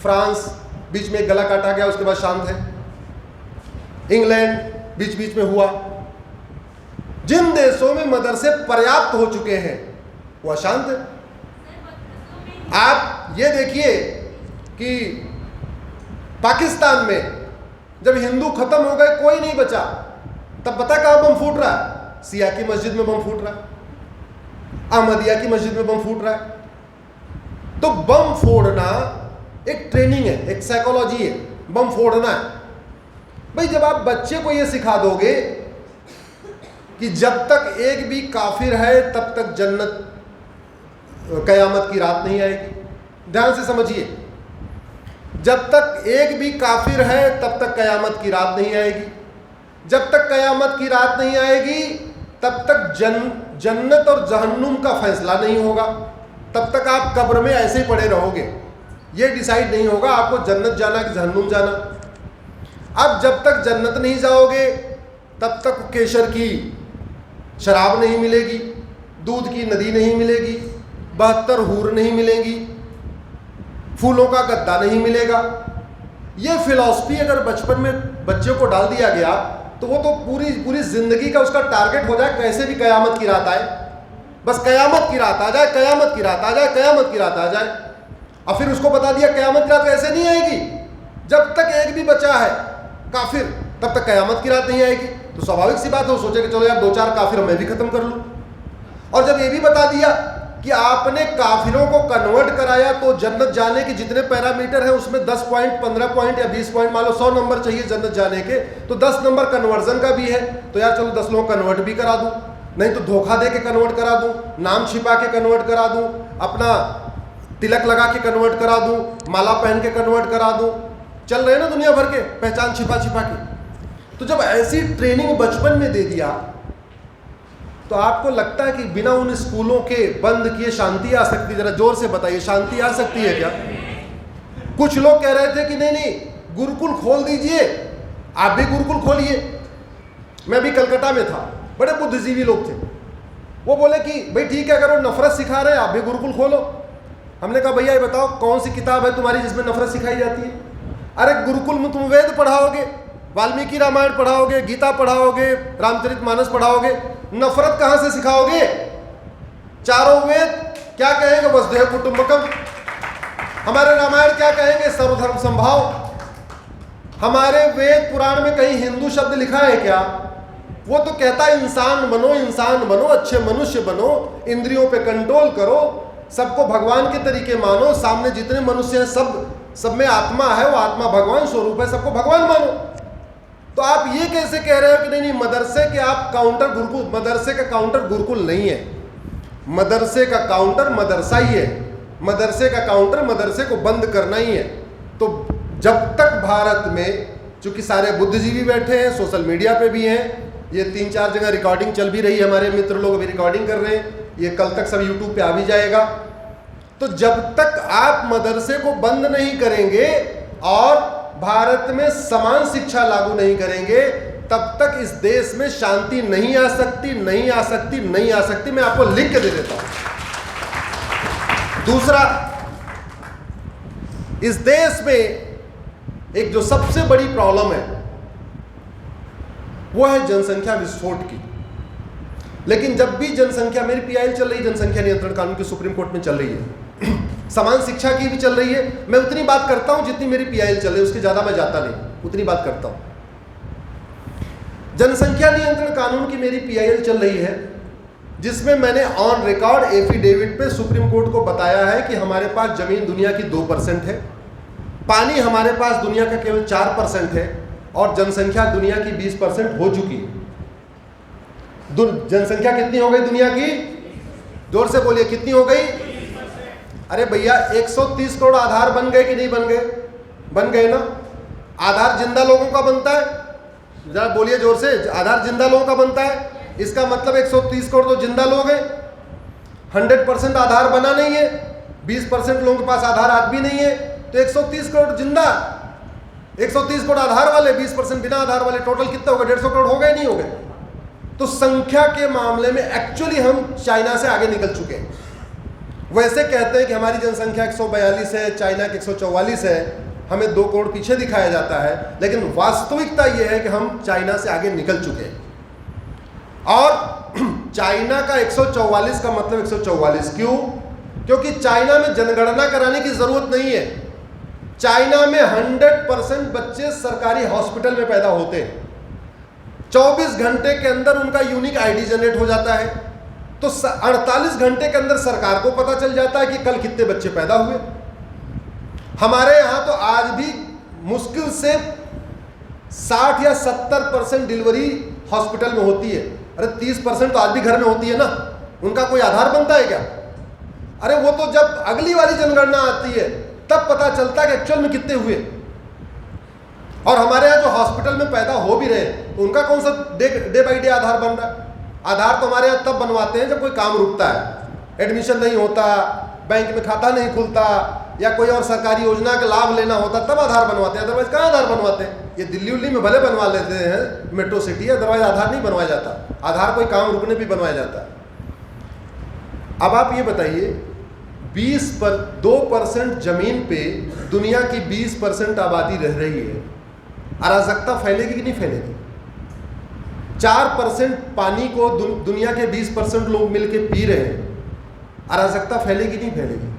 फ्रांस बीच में गला काटा गया, उसके बाद शांत है। इंग्लैंड बीच बीच में हुआ। जिन देशों में मदरसे पर्याप्त हो चुके हैं वो अशांत है। आप ये देखिए कि पाकिस्तान में जब हिंदू खत्म हो गए, कोई नहीं बचा, तब पता कहां बम फूट रहा है? सिया की मस्जिद में बम फूट रहा है, अहमदिया की मस्जिद में बम फूट रहा है। तो बम फोड़ना एक ट्रेनिंग है, एक साइकोलॉजी है, बम फोड़ना है। भाई जब आप बच्चे को यह सिखा दोगे कि जब तक एक भी काफिर है तब तक जन्नत, कयामत की रात नहीं आएगी। ध्यान से समझिए, जब तक एक भी काफिर है तब तक कयामत की रात नहीं आएगी। जब तक कयामत की रात नहीं आएगी तब तक जन्नत और जहन्नुम का फैसला नहीं होगा। तब तक आप कब्र में ऐसे ही पड़े रहोगे, ये डिसाइड नहीं होगा आपको जन्नत जाना कि जहन्नुम जाना। अब जब तक जन्नत नहीं जाओगे तब तक केसर की शराब नहीं मिलेगी, दूध की नदी नहीं मिलेगी, 72 हूर नहीं मिलेंगी, फूलों का गद्दा नहीं मिलेगा। ये फिलॉसफी अगर बचपन में बच्चे को डाल दिया गया तो वो तो पूरी जिंदगी का उसका टारगेट हो जाए, कैसे भी कयामत की रात आए, बस कयामत की रात आ जाए, कयामत की रात आ जाए, कयामत की रात आ जाए। और फिर उसको बता दिया कयामत की रात ऐसे नहीं आएगी, जब तक एक भी बचा है काफिर तब तक कयामत की रात नहीं आएगी। तो स्वाभाविक सी बात है, वो सोचे कि चलो यार 2-4 काफिर मैं भी खत्म कर लूं। और जब ये भी बता दिया कि आपने काफिरों को कन्वर्ट कराया तो जन्नत जाने के जितने पैरामीटर हैं उसमें 10 पॉइंट, 15 पॉइंट या 20 पॉइंट, मान लो 100 नंबर चाहिए जन्नत जाने के, तो 10 नंबर कन्वर्जन का भी है। तो यार चलो 10 लोग कन्वर्ट भी करा दूं। नहीं तो धोखा दे के कन्वर्ट करा दूं, नाम छिपा के कन्वर्ट करा दूं, अपना तिलक लगा के कन्वर्ट करा दूं, माला पहन के कन्वर्ट करा दूं। चल रहे हैं ना दुनिया भर के पहचान छिपा छिपा के। तो जब ऐसी ट्रेनिंग बचपन में दे दिया तो आपको लगता है कि बिना उन स्कूलों के बंद किए शांति आ सकती है? जरा जोर से बताइए, शांति आ सकती है क्या? कुछ लोग कह रहे थे कि नहीं नहीं गुरुकुल खोल दीजिए, आप भी गुरुकुल खोलिए। मैं भी कलकत्ता में था, बड़े बुद्धिजीवी लोग थे, वो बोले कि भाई ठीक है, अगर वो नफरत सिखा रहे हैं आप भी गुरुकुल खोलो। हमने कहा भैया ये बताओ कौन सी किताब है तुम्हारी जिसमें नफरत सिखाई जाती है? अरे गुरुकुल में तुम वेद पढ़ाओगे, वाल्मीकि रामायण पढ़ाओगे, गीता पढ़ाओगे, रामचरितमानस पढ़ाओगे, नफरत कहां से सिखाओगे? चारों वेद क्या कहेंगे? वसुधैव कुटुंबकम। हमारे रामायण क्या कहेंगे? सर्वधर्म संभाव। हमारे वेद पुराण में कहीं हिंदू शब्द लिखा है क्या? वो तो कहता है इंसान बनो, इंसान बनो, अच्छे मनुष्य बनो, इंद्रियों पे कंट्रोल करो, सबको भगवान के तरीके मानो, सामने जितने मनुष्य हैं सब में आत्मा है, वो आत्मा भगवान स्वरूप है, सबको भगवान मानो। तो आप ये कैसे कह रहे हो कि नहीं मदरसे के आप काउंटर गुरुकुल? मदरसे का काउंटर गुरुकुल नहीं है, मदरसे का काउंटर मदरसा ही है, मदरसे का काउंटर मदरसे को बंद करना ही है। तो जब तक भारत में, चूंकि सारे बुद्धिजीवी बैठे हैं, सोशल मीडिया पे भी हैं, ये 3-4 जगह रिकॉर्डिंग चल भी रही है, हमारे मित्र लोग अभी रिकॉर्डिंग कर रहे हैं, ये कल तक सब यूट्यूब पे आ भी जाएगा। तो जब तक आप मदरसे को बंद नहीं करेंगे और भारत में समान शिक्षा लागू नहीं करेंगे, तब तक इस देश में शांति नहीं आ सकती, नहीं आ सकती, नहीं आ सकती। मैं आपको लिख के दे देता हूं। दूसरा, इस देश में एक जो सबसे बड़ी प्रॉब्लम है वो है जनसंख्या विस्फोट की। लेकिन जब भी जनसंख्या, मेरी पीआईएल चल रही है, जनसंख्या नियंत्रण कानून की सुप्रीम कोर्ट में चल रही है, समान शिक्षा की भी चल रही है, मैं उतनी बात करता हूं जितनी मेरी पीआईएल चल रही है, उसके ज्यादा मैं जाता नहीं, उतनी बात करता हूं। जनसंख्या नियंत्रण कानून की मेरी पीआईएल चल रही है, जिसमें मैंने ऑन रिकॉर्ड एफिडेविट पे सुप्रीम कोर्ट को बताया है कि हमारे पास जमीन दुनिया की 2% है, पानी हमारे पास दुनिया का केवल 4% है और जनसंख्या दुनिया की 20% हो चुकी है। जनसंख्या कितनी हो गई दुनिया की? जोर से बोलिए, कितनी हो गई? अरे भैया 130 करोड़ आधार बन गए कि नहीं बन गए? बन गए ना। आधार जिंदा लोगों का बनता है, जरा बोलिए जोर से, आधार जिंदा लोगों का बनता है। इसका मतलब 130 करोड़ तो जिंदा लोग हैं। 100% आधार बना नहीं है, 20% लोगों के पास आधार आज भी नहीं है, तो 130 करोड़ जिंदा, 130 करोड़ आधार वाले, 20% बिना आधार वाले, टोटल कितना होगा? 150 करोड़ हो गए नहीं हो गए? तो संख्या के मामले में एक्चुअली हम चाइना से आगे निकल चुके हैं। वैसे कहते हैं कि हमारी जनसंख्या 142 है, चाइना की 144 है, हमें 2 करोड़ पीछे दिखाया जाता है, लेकिन वास्तविकता यह है कि हम चाइना से आगे निकल चुके हैं। और चाइना का 144 का मतलब 144 क्यों? क्योंकि चाइना में जनगणना कराने की जरूरत नहीं है। चाइना में 100% बच्चे सरकारी हॉस्पिटल में पैदा होते हैं, 24 घंटे के अंदर उनका यूनिक आईडी जनरेट हो जाता है, तो 48 घंटे के अंदर सरकार को पता चल जाता है कि कल कितने बच्चे पैदा हुए। हमारे यहाँ तो आज भी मुश्किल से 60 या 70% डिलीवरी हॉस्पिटल में होती है। अरे 30% तो आज भी घर में होती है ना, उनका कोई आधार बनता है क्या? अरे वो तो जब अगली वाली जनगणना आती है तब पता चलता है कि एक्चुअल में कितने हुए। और हमारे यहाँ जो हॉस्पिटल में पैदा हो भी रहे तो उनका कौन सा डे बाई डे आधार बन रहा है? आधार तो हमारे यहाँ तब बनवाते हैं जब कोई काम रुकता है, एडमिशन नहीं होता, बैंक में खाता नहीं खुलता, या कोई और सरकारी योजना का लाभ लेना होता, तब आधार बनवाते हैं। अदरवाइज कहाँ आधार बनवाते हैं? ये दिल्ली उल्ली में भले बनवा लेते हैं, मेट्रो सिटी, अदरवाइज आधार नहीं बनवाया जाता। आधार कोई काम रुकने भी बनवाया जाता है। अब आप ये बताइए, 2% जमीन पे दुनिया की 20% आबादी रह रही है, अराजकता फैलेगी कि नहीं फैलेगी? 4% पानी को दुनिया के 20% लोग मिलके पी रहे हैं, अराजकता फैलेगी नहीं फैलेगी?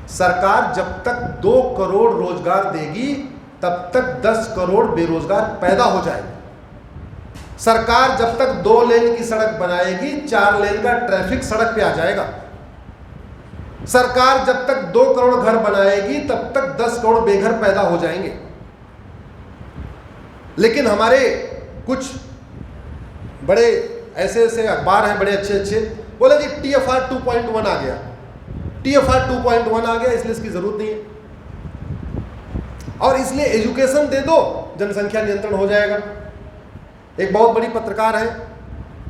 सरकार जब तक 2 करोड़ रोजगार देगी तब तक 10 करोड़ बेरोजगार पैदा हो जाएंगे। सरकार जब तक 2 लेन की सड़क बनाएगी, 4 लेन का ट्रैफिक सड़क पे आ जाएगा। सरकार जब तक 2 करोड़ घर बनाएगी तब तक 10 करोड़ बेघर पैदा हो जाएंगे। लेकिन हमारे कुछ बड़े ऐसे ऐसे अखबार हैं बड़े अच्छे अच्छे, बोले जी TFR 2.1 आ गया, TFR 2.1 आ गया, इसलिए इसकी जरूरत नहीं है, और इसलिए एजुकेशन दे दो, जनसंख्या नियंत्रण हो जाएगा। एक बहुत बड़ी पत्रकार है,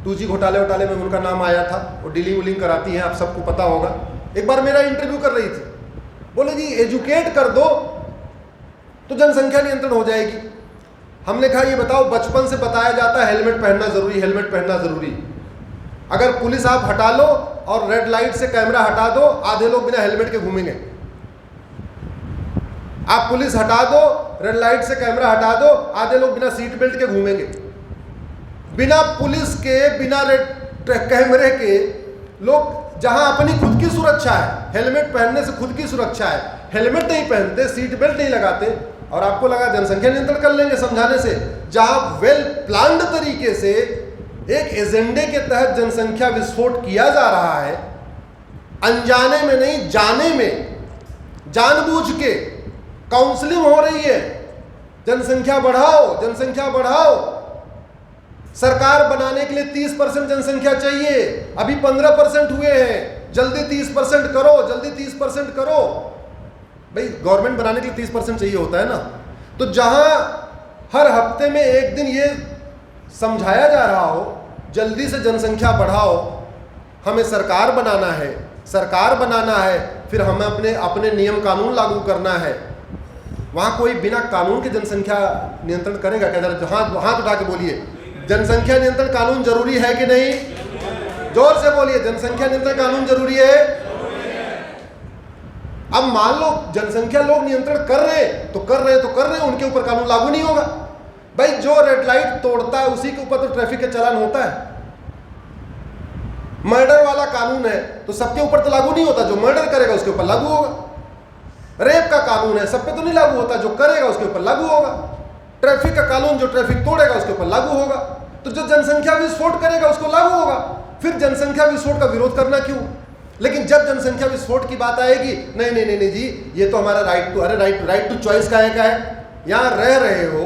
2G घोटाले में उनका नाम आया था, वो डीलिंग विलिंग कराती हैं, आप सबको पता होगा। एक बार मेरा इंटरव्यू कर रही थी, बोले जी एजुकेट कर दो तो जनसंख्या नियंत्रण हो जाएगी। हमने कहा ये बताओ, बचपन से बताया जाता है हेलमेट पहनना जरूरी, हेलमेट पहनना जरूरी, अगर पुलिस आप हटा लो और रेड लाइट से कैमरा हटा दो, आधे लोग बिना हेलमेट के घूमेंगे। आप पुलिस हटा दो, रेड लाइट से कैमरा हटा दो, आधे लोग बिना सीट बेल्ट के घूमेंगे। बिना पुलिस के, बिना रेड कैमरे के लोग, जहां अपनी खुद की सुरक्षा है, हेलमेट पहनने से खुद की सुरक्षा है, हेलमेट नहीं पहनते, सीट बेल्ट नहीं लगाते, और आपको लगा जनसंख्या नियंत्रण कर लेंगे समझाने से। जहां वेल प्लान्ड तरीके से एक एजेंडे के तहत जनसंख्या विस्फोट किया जा रहा है, अनजाने में नहीं जाने में, जानबूझ के काउंसलिंग हो रही है, जनसंख्या बढ़ाओ, जनसंख्या बढ़ाओ। सरकार बनाने के लिए 30% जनसंख्या चाहिए, अभी 15% हुए हैं, जल्दी 30% करो, जल्दी 30% करो। भाई गवर्नमेंट बनाने के लिए 30% चाहिए होता है ना। तो जहां हर हफ्ते में एक दिन ये समझाया जा रहा हो जल्दी से जनसंख्या बढ़ाओ, हमें सरकार बनाना है, सरकार बनाना है, फिर हमें अपने अपने नियम कानून लागू करना है, वहां कोई बिना कानून के जनसंख्या नियंत्रण करेगा क्या? हाथ उठा के बोलिए, जनसंख्या नियंत्रण कानून जरूरी है कि नहीं? जोर से बोलिए, जनसंख्या नियंत्रण कानून जरूरी है। अब मान लो जनसंख्या लोग नियंत्रण कर रहे हैं तो कर रहे हैं, उनके ऊपर कानून लागू नहीं होगा। भाई जो रेड लाइट तोड़ता है उसी के ऊपर तो ट्रैफिक का चालान होता है। मर्डर वाला कानून है तो सबके ऊपर तो लागू नहीं होता, जो मर्डर करेगा उसके ऊपर लागू होगा। रेप का कानून है, सब पे तो नहीं लागू होता, जो करेगा उसके ऊपर लागू होगा। ट्रैफिक का कानून, जो ट्रैफिक तोड़ेगा उसके ऊपर लागू होगा। तो जो जनसंख्या विस्फोट करेगा उसको लागू होगा। फिर जनसंख्या विस्फोट का विरोध करना क्यों? लेकिन जब जनसंख्या विस्फोट की बात आएगी, नहीं नहीं नहीं नहीं जी, ये तो हमारा राइट टू चॉइस का है। यहां रह रहे हो,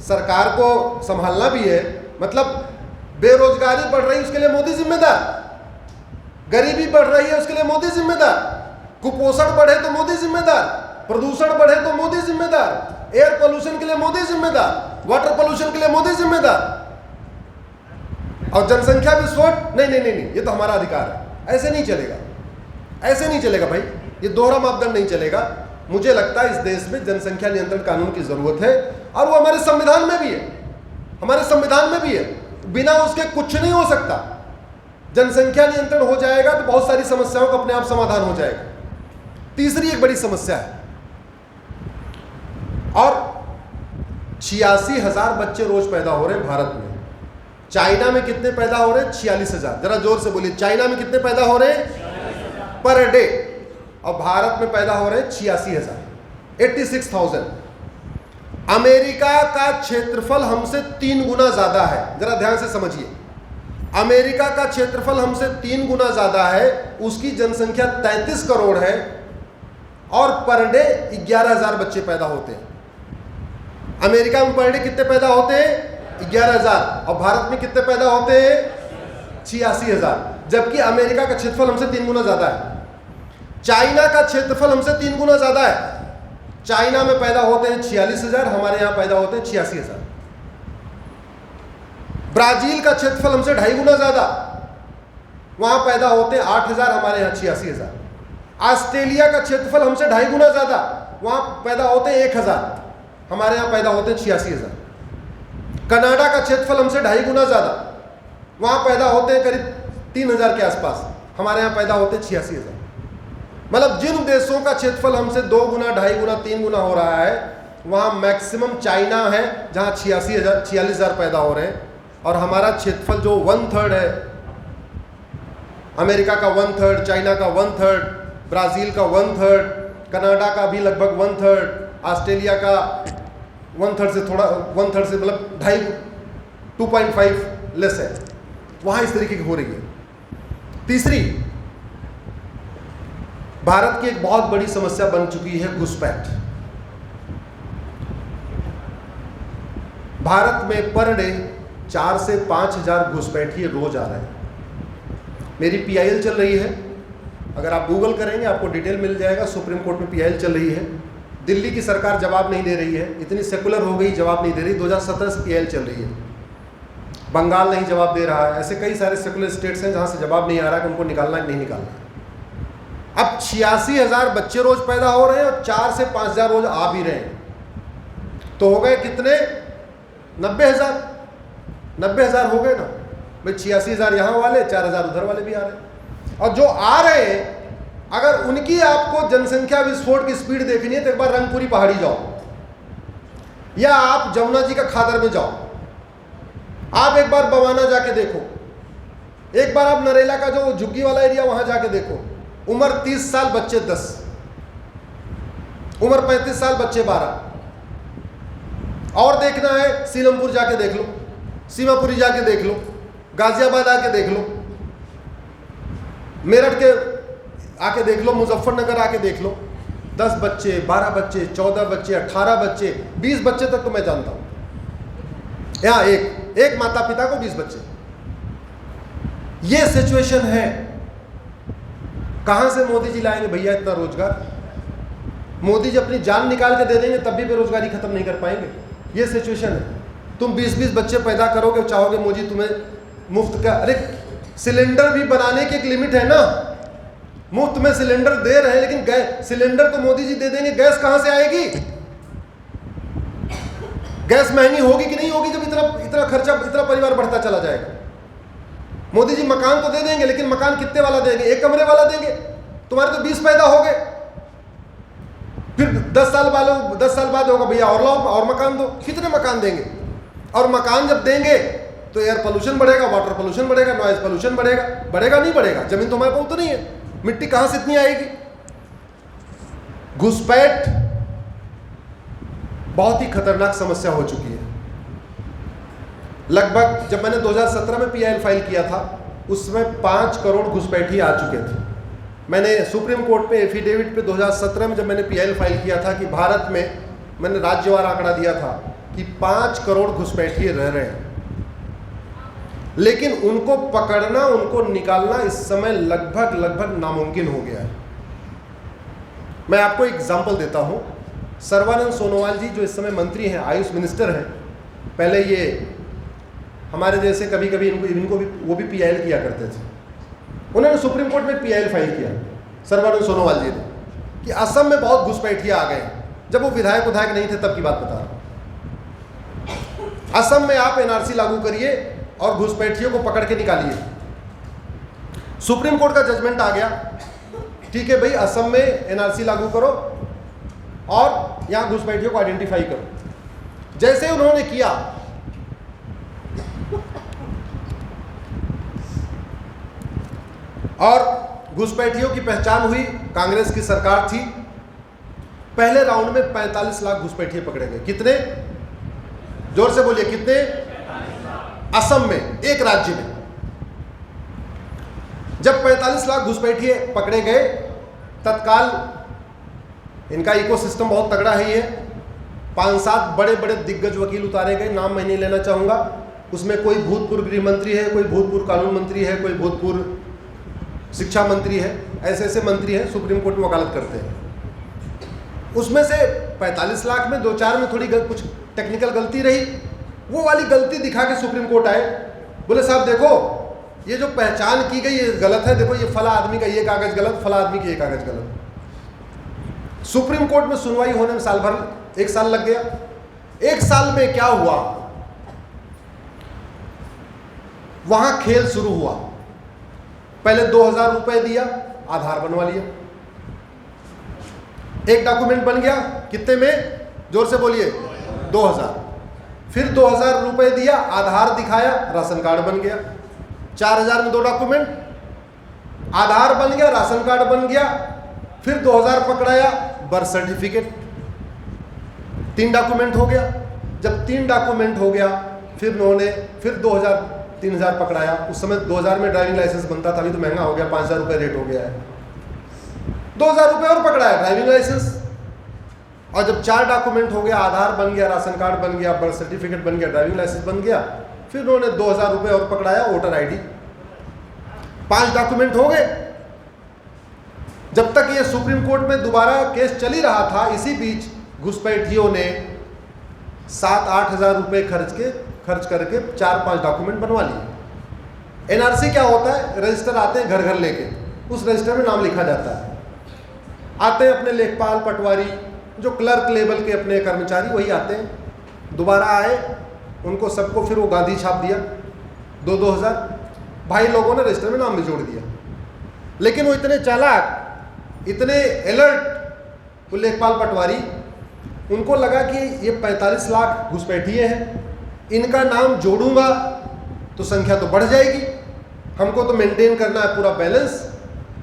सरकार को संभालना भी है, मतलब बेरोजगारी बढ़ रही है उसके लिए मोदी जिम्मेदार, गरीबी बढ़ रही है उसके लिए मोदी जिम्मेदार, कुपोषण बढ़े तो मोदी जिम्मेदार, प्रदूषण बढ़े तो मोदी जिम्मेदार, एयर पोल्यूशन के लिए मोदी जिम्मेदार, वाटर पोल्यूशन के लिए मोदी जिम्मेदार, और जनसंख्या विस्फोट नहीं नहीं नहीं नहीं, ये तो हमारा अधिकार है। ऐसे नहीं चलेगा, ऐसे नहीं चलेगा भाई, ये दोहरा मापदंड नहीं चलेगा। मुझे लगता है इस देश में जनसंख्या नियंत्रण कानून की जरूरत है, और वो हमारे संविधान में भी है, हमारे संविधान में भी है। बिना उसके कुछ नहीं हो सकता। जनसंख्या नियंत्रण हो जाएगा तो बहुत सारी समस्याओं का अपने आप समाधान हो जाएगा। तीसरी एक बड़ी समस्या है, और 86,000 बच्चे रोज पैदा हो रहे हैं भारत में। चाइना में कितने पैदा हो रहे हैं? 46,000। जरा जोर से बोलिए, चाइना में कितने पैदा हो रहे हैं पर डे? और भारत में पैदा हो रहे हैं 86,000, 86,000। अमेरिका का क्षेत्रफल हमसे 3 गुना ज्यादा है, जरा ध्यान से समझिए। अमेरिका का क्षेत्रफल हमसे 3 गुना ज्यादा है, उसकी जनसंख्या 33 करोड़ है, और पर डे 11,000 बच्चे पैदा होते हैं। अमेरिका में पर डे कितने पैदा होते हैं? 11,000। और भारत में कितने पैदा होते हैं? 86,000। जबकि अमेरिका का क्षेत्रफल हमसे 3 गुना ज्यादा है। चाइना का क्षेत्रफल हमसे 3 गुना ज्यादा है। चाइना में पैदा होते हैं 46,000, हमारे यहां पैदा होते हैं 86,000। ब्राजील का क्षेत्रफल हमसे 2.5 गुना ज्यादा, वहां पैदा होते हैं 8,000, हमारे यहां 86,000। ऑस्ट्रेलिया का क्षेत्रफल हमसे 2.5 गुना ज्यादा, वहां पैदा होते हैं 1,000, हमारे यहां पैदा होते हैं 86,000। कनाडा का क्षेत्रफल हमसे 2.5 गुना ज्यादा, वहां पैदा होते हैं करीब 3,000 के आसपास, हमारे यहां पैदा होते हैं 86,000। मतलब जिन देशों का क्षेत्रफल हमसे 2 गुना, 2.5 गुना, 3 गुना हो रहा है, वहां मैक्सिमम चाइना है जहां 46,000 पैदा हो रहे हैं, और हमारा क्षेत्रफल जो 1/3 है, अमेरिका का 1/3, चाइना का 1/3, ब्राजील का 1/3, कनाडा का भी लगभग 1/3, ऑस्ट्रेलिया का 1/3 से थोड़ा 1/3 से मतलब 2.5 लेस है। वहां इस तरीके की हो रही है। तीसरी, भारत की एक बहुत बड़ी समस्या बन चुकी है घुसपैठ। भारत में पर डे 4 से 5 हज़ार घुसपैठिए रोज आ रहे हैं। मेरी PIL चल रही है, अगर आप गूगल करेंगे आपको डिटेल मिल जाएगा। सुप्रीम कोर्ट में PIL चल रही है। दिल्ली की सरकार जवाब नहीं दे रही है, इतनी सेकुलर हो गई, जवाब नहीं दे रही। 2017 से PIL चल रही है। बंगाल नहीं जवाब दे रहा है। ऐसे कई सारे सेकुलर स्टेट्स हैं जहाँ से जवाब नहीं आ रहा कि उनको निकालना है कि नहीं निकालना। अब 86,000 बच्चे रोज पैदा हो रहे हैं और 4 से 5 हज़ार रोज आ भी रहे हैं, तो हो गए कितने? 90,000। 90,000 हो गए ना भाई। 86,000 यहाँ वाले, 4,000 उधर वाले भी आ रहे हैं। और जो आ रहे हैं, अगर उनकी आपको जनसंख्या विस्फोट की स्पीड देखनी है तो एक बार रंगपुरी पहाड़ी जाओ, या आप जमुना जी का खादर में जाओ, आप एक बार बवाना जाके देखो, एक बार आप नरेला का जो झुग्गी वाला एरिया वहां जाके देखो। उम्र 30 साल बच्चे 10, उम्र 35 साल बच्चे 12। और देखना है सीलमपुर जाके देख लो, सीमापुरी जाके देख लो, गाजियाबाद आके देख लो, मेरठ के आके देख लो, मुजफ्फरनगर आके देख लो। 10 बच्चे, 12 बच्चे, 14 बच्चे, 18 बच्चे, 20 बच्चे तक तो मैं जानता हूं। यहाँ एक माता पिता को 20 बच्चे। ये सिचुएशन है। कहां से मोदी जी लाएंगे भैया इतना रोजगार? मोदी जी अपनी जान निकाल के दे देंगे तब भी बेरोजगारी खत्म नहीं कर पाएंगे। ये सिचुएशन है। तुम 20-20 बच्चे पैदा करोगे, चाहोगे मोदी तुम्हें मुफ्त का? अरे सिलेंडर भी बनाने की एक लिमिट है ना। मुफ्त में सिलेंडर दे रहे हैं, लेकिन गैस सिलेंडर तो मोदी जी दे देंगे, गैस कहां से आएगी? गैस महंगी होगी कि नहीं होगी जब इतना खर्चा, इतना परिवार बढ़ता चला जाएगा? मोदी जी मकान तो दे देंगे, लेकिन मकान कितने वाला देंगे? 1 कमरे वाला देंगे। तुम्हारे तो 20 पैदा हो गए, फिर 10 साल बाद होगा भैया और लाओ और मकान दो। कितने मकान देंगे? और मकान जब देंगे तो एयर पोल्यूशन बढ़ेगा, वाटर पोल्यूशन बढ़ेगा, नॉइज पोल्यूशन बढ़ेगा। बढ़ेगा नहीं बढ़ेगा? जमीन तो हमारे पास उतनी है, मिट्टी कहां से इतनी आएगी? घुसपैठ बहुत ही खतरनाक समस्या हो चुकी है। लगभग जब मैंने 2017 में PIL फाइल किया था, उस समय 5 करोड़ घुसपैठी आ चुके थे। मैंने सुप्रीम कोर्ट पे एफिडेविट पे 2017 में जब मैंने PIL फाइल किया था कि भारत में, मैंने राज्यवार आंकड़ा दिया था कि 5 करोड़ घुसपैठी रह रहे हैं, लेकिन उनको पकड़ना, उनको निकालना इस समय लगभग नामुमकिन हो गया है। मैं आपको एग्जांपल देता हूं। सर्बानंद सोनोवाल जी जो इस समय मंत्री हैं, आयुष मिनिस्टर हैं, पहले ये हमारे जैसे कभी कभी इनको भी वो भी PIL किया करते थे। उन्होंने सुप्रीम कोर्ट में PIL फाइल किया, सर्बानंद सोनोवाल जी ने, कि असम में बहुत घुसपैठिया आ गए। जब वो विधायक नहीं थे तब की बात बता रहा हूं। असम में आप NRC लागू करिए और घुसपैठियों को पकड़ के निकालिए। सुप्रीम कोर्ट का जजमेंट आ गया, ठीक है भाई, असम में NRC लागू करो और यहां घुसपैठियों को आइडेंटिफाई करो। जैसे उन्होंने किया, और घुसपैठियों की पहचान हुई, कांग्रेस की सरकार थी, पहले राउंड में 45 लाख घुसपैठिए पकड़े गए। कितने? जोर से बोलिए, कितने? असम में, एक राज्य में। जब 45 लाख घुसपैठिए पकड़े गए, तत्काल इनका इकोसिस्टम बहुत तगड़ा है। ये 5-7 बड़े बड़े दिग्गज वकील उतारे गए, नाम मैं नहीं लेना चाहूंगा। उसमें कोई भूतपूर्व गृह मंत्री है, कोई भूतपूर्व कानून मंत्री है, कोई भूतपूर्व शिक्षा मंत्री है, ऐसे ऐसे मंत्री हैं सुप्रीम कोर्ट में वकालत करते हैं। उसमें से 45 लाख में 2-4 में थोड़ी कुछ टेक्निकल गलती रही, वो वाली गलती दिखा के सुप्रीम कोर्ट आए, बोले साहब देखो ये जो पहचान की गई ये गलत है, देखो ये फला आदमी का ये कागज गलत, फला आदमी का ये कागज गलत। सुप्रीम कोर्ट में सुनवाई होने में साल भर, 1 साल लग गया। 1 साल में क्या हुआ, वहां खेल शुरू हुआ। पहले 2,000 रुपए दिया, आधार बनवा लिया, एक डॉक्यूमेंट बन गया। कितने में? जोर से बोलिए, 2,000। फिर 2,000 रुपए दिया, आधार दिखाया, राशन कार्ड बन गया। 4,000 में 2 डॉक्यूमेंट, आधार बन गया, राशन कार्ड बन गया। फिर 2,000 पकड़ाया, बर्थ सर्टिफिकेट, 3 डॉक्यूमेंट हो गया। जब 3 डॉक्यूमेंट हो गया, फिर उन्होंने फिर 3,000 पकड़ाया। उस समय 2,000 में ड्राइविंग लाइसेंस बनता था, अभी तो महंगा हो गया, 5,000 रुपये रेट हो गया है। 2,000 रुपये और पकड़ाया, ड्राइविंग लाइसेंस। और जब 4 डॉक्यूमेंट हो गया, आधार बन गया, राशन कार्ड बन गया, बर्थ सर्टिफिकेट बन गया, ड्राइविंग लाइसेंस बन गया, फिर उन्होंने 2000 रुपये और पकड़ाया, वोटर आईडी। 5 डॉक्यूमेंट हो गए। जब तक ये सुप्रीम कोर्ट में दोबारा केस चल ही रहा था, इसी बीच घुसपैठियों ने 7-8 हज़ार रुपये खर्च करके 4-5 डॉक्यूमेंट बनवा लिए। एनआरसी क्या होता है? रजिस्टर आते हैं घर घर लेके, उस रजिस्टर में नाम लिखा जाता है। आते हैं अपने लेखपाल, पटवारी, जो क्लर्क लेवल के अपने कर्मचारी, वही आते हैं। दोबारा आए, उनको सबको फिर वो गांधी छाप दिया 2-2 हज़ार। भाई लोगों ने रजिस्टर में नाम भी जोड़ दिया। लेकिन वो इतने चालाक, इतने अलर्ट, वो लेखपाल पटवारी, उनको लगा कि ये 45 लाख घुसपैठिए हैं, इनका नाम जोड़ूंगा तो संख्या तो बढ़ जाएगी, हमको तो मेंटेन करना है पूरा बैलेंस।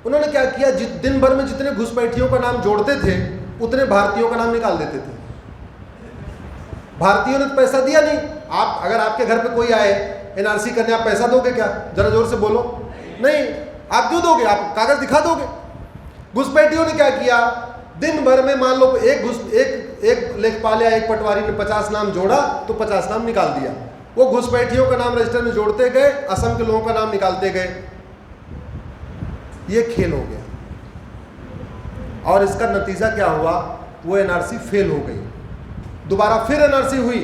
उन्होंने क्या किया, दिन भर में जितने घुसपैठियों का नाम जोड़ते थे उतने भारतीयों का नाम निकाल देते थे। भारतीयों ने तो पैसा दिया नहीं। आप अगर आपके घर पे कोई आए एनआरसी करने, आप पैसा दोगे क्या? जरा जोर से बोलो। नहीं। आप क्यों दोगे? आप कागज दिखा दोगे। घुसपैठियों ने क्या किया, दिन भर में मान लो एक लेखपाल या एक पटवारी ने 50 नाम जोड़ा तो 50 नाम निकाल दिया। वो घुसपैठियों का नाम रजिस्टर में जोड़ते गए, असम के लोगों का नाम निकालते गए। ये खेल हो गया और इसका नतीजा क्या हुआ, वो एनआरसी फेल हो गई। दोबारा फिर एनआरसी हुई।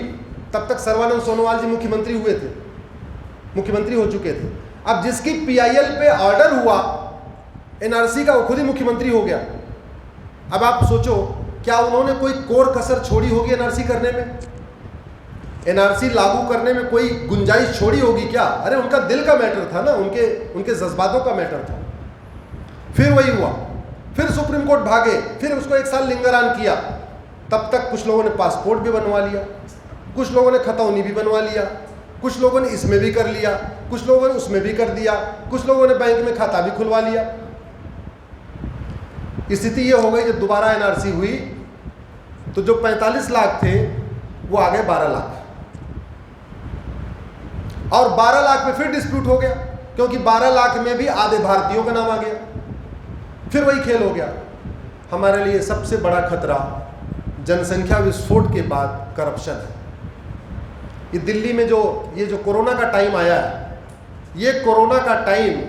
तब तक सर्बानंद सोनोवाल जी मुख्यमंत्री हो चुके थे। अब जिसकी पीआईएल पे ऑर्डर हुआ एनआरसी का, वो खुद ही मुख्यमंत्री हो गया। अब आप सोचो, क्या उन्होंने कोई कोर कसर छोड़ी होगी एनआरसी करने में? एनआरसी लागू करने में कोई गुंजाइश छोड़ी होगी क्या? अरे उनका दिल का मैटर था ना, उनके जज्बातों का मैटर था। फिर वही हुआ, फिर सुप्रीम कोर्ट भागे, फिर उसको 1 साल लिंगरान किया। तब तक कुछ लोगों ने पासपोर्ट भी बनवा लिया, कुछ लोगों ने खतौनी भी बनवा लिया, कुछ लोगों ने इसमें भी कर लिया, कुछ लोगों ने उसमें भी कर दिया, कुछ लोगों ने बैंक में खाता भी खुलवा लिया। स्थिति ये हो गई, जब दोबारा एनआरसी हुई तो जो 45 लाख थे वो आ गए 12 लाख, और 12 लाख में फिर डिस्प्यूट हो गया, क्योंकि 12 लाख में भी आधे भारतीयों का नाम आ गया। फिर वही खेल हो गया। हमारे लिए सबसे बड़ा खतरा जनसंख्या विस्फोट के बाद करप्शन है। ये दिल्ली में ये जो कोरोना का टाइम आया है, ये कोरोना का टाइम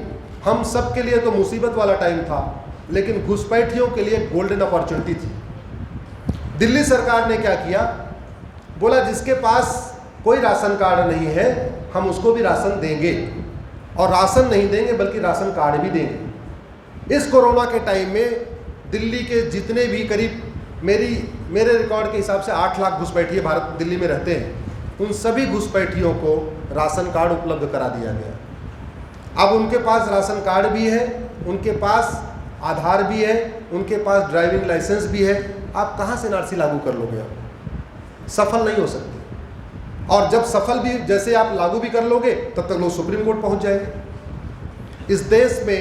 हम सब के लिए तो मुसीबत वाला टाइम था, लेकिन घुसपैठियों के लिए गोल्डन अपॉर्चुनिटी थी। दिल्ली सरकार ने क्या किया, बोला जिसके पास कोई राशन कार्ड नहीं है हम उसको भी राशन देंगे, और राशन नहीं देंगे बल्कि राशन कार्ड भी देंगे। इस कोरोना के टाइम में दिल्ली के जितने भी करीब मेरे रिकॉर्ड के हिसाब से 8 लाख घुसपैठिए भारत दिल्ली में रहते हैं, उन सभी घुसपैठियों को राशन कार्ड उपलब्ध करा दिया गया। अब उनके पास राशन कार्ड भी है, उनके पास आधार भी है, उनके पास ड्राइविंग लाइसेंस भी है। आप कहाँ से एनआरसी लागू कर लोगे? आप सफल नहीं हो सकते। और जब सफल भी जैसे आप लागू भी कर लोगे तब तक लोग सुप्रीम कोर्ट पहुंच जाएंगे। इस देश में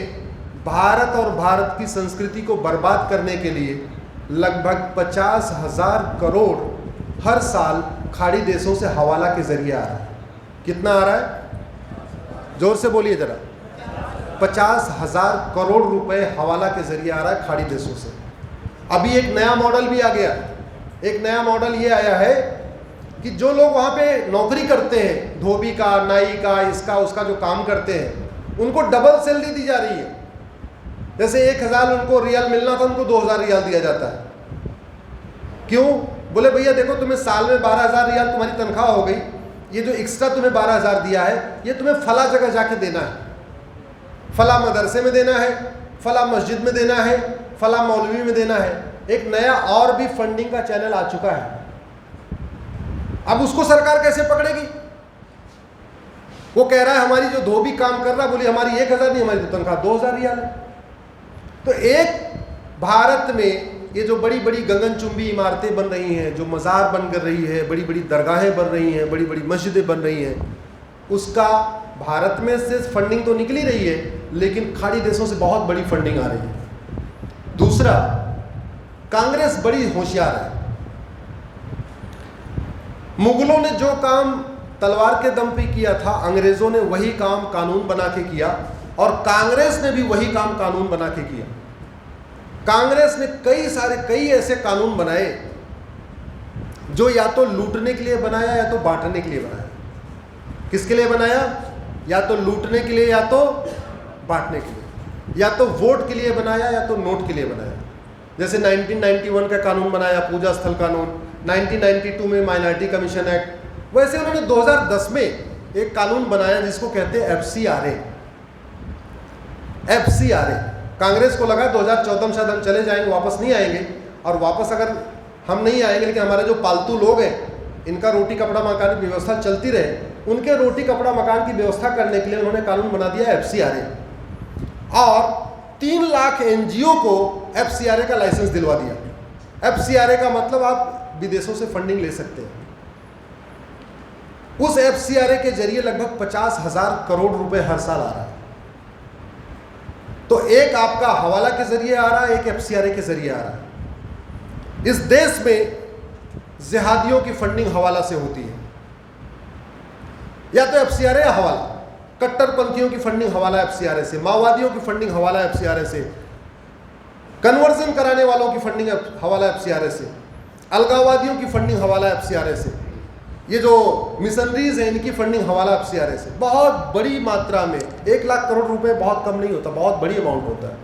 भारत और भारत की संस्कृति को बर्बाद करने के लिए लगभग 50,000 करोड़ हर साल खाड़ी देशों से हवाला के जरिए आ रहा है। कितना आ रहा है? जोर से बोलिए जरा। 50,000 करोड़ रुपए हवाला के जरिए आ रहा है खाड़ी देशों से। अभी एक नया मॉडल भी आ गया। एक नया मॉडल ये आया है कि जो लोग वहाँ पे नौकरी करते हैं, धोबी का, नाई का, इसका उसका जो काम करते हैं, उनको डबल सैलरी दी जा रही है। जैसे 1,000 उनको रियाल मिलना था, उनको 2,000 रियाल दिया जाता है। क्यों? बोले भैया देखो, तुम्हें साल में 12,000 रियाल तुम्हारी तनख्वाह हो गई, ये जो एक्स्ट्रा तुम्हें 12,000 दिया है ये तुम्हें फला जगह जाके देना है, फला मदरसे में देना है, फला मस्जिद में देना है, फला मौलवी में देना है। एक नया और भी फंडिंग का चैनल आ चुका है। अब उसको सरकार कैसे पकड़ेगी? वो कह रहा है हमारी जो धोबी काम कर रहा है, बोली हमारी 1,000 नहीं, हमारी तो तनख्वाह 2,000 रियाल है। तो एक भारत में ये जो बड़ी बड़ी गगनचुंबी इमारतें बन रही हैं, जो मज़ार बन कर रही है, बड़ी बड़ी दरगाहें बन रही हैं, बड़ी बड़ी मस्जिदें बन रही हैं, उसका भारत में से फंडिंग तो निकली रही है, लेकिन खाड़ी देशों से बहुत बड़ी फंडिंग आ रही है। दूसरा, कांग्रेस बड़ी होशियार है। मुगलों ने जो काम तलवार के दम पे किया था, अंग्रेजों ने वही काम कानून बना के किया, और कांग्रेस ने भी वही काम कानून बना के किया। कांग्रेस ने कई ऐसे कानून बनाए जो या तो लूटने के लिए बनाया या तो बांटने के लिए बनाया। किसके लिए बनाया? या तो लूटने के लिए या तो बांटने के लिए, या तो वोट के लिए बनाया या तो नोट के लिए बनाया। जैसे 1991 का कानून बनाया, पूजा स्थल कानून, 1992 में माइनॉरिटी कमीशन एक्ट, वैसे उन्होंने 2010 में एक कानून बनाया जिसको कहते हैं FCRA। कांग्रेस को लगा 2014 में शायद हम चले जाएंगे, वापस नहीं आएंगे, और वापस अगर हम नहीं आएंगे लेकिन हमारे जो पालतू लोग हैं इनका रोटी कपड़ा मकान की व्यवस्था चलती रहे, उनके रोटी कपड़ा मकान की व्यवस्था करने के लिए उन्होंने कानून बना दिया FCRA, और 3 लाख NGO को FCRA का लाइसेंस दिलवा दिया। FCRA का मतलब आप विदेशों से फंडिंग ले सकते हैं। उस FCRA के जरिए लगभग 50,000 करोड़ रुपए हर साल आ रहा है। तो एक आपका हवाला के जरिए आ रहा है, एक FCRA के जरिए आ रहा है। इस देश में जिहादियों की फंडिंग हवाला से होती है, या तो FCRA या हवाला। कट्टरपंथियों की फंडिंग हवाला FCRA से, माओवादियों की फंडिंग हवाला FCRA से, कन्वर्जन कराने वालों की फंडिंग हवाला FCRA से, अलगाववादियों की फंडिंग हवाला FCRA से, ये जो मिशनरीज हैं इनकी फंडिंग हवाला FCRA से। बहुत बड़ी मात्रा में 1 लाख करोड़ रुपए बहुत कम नहीं होता, बहुत बड़ी अमाउंट होता है,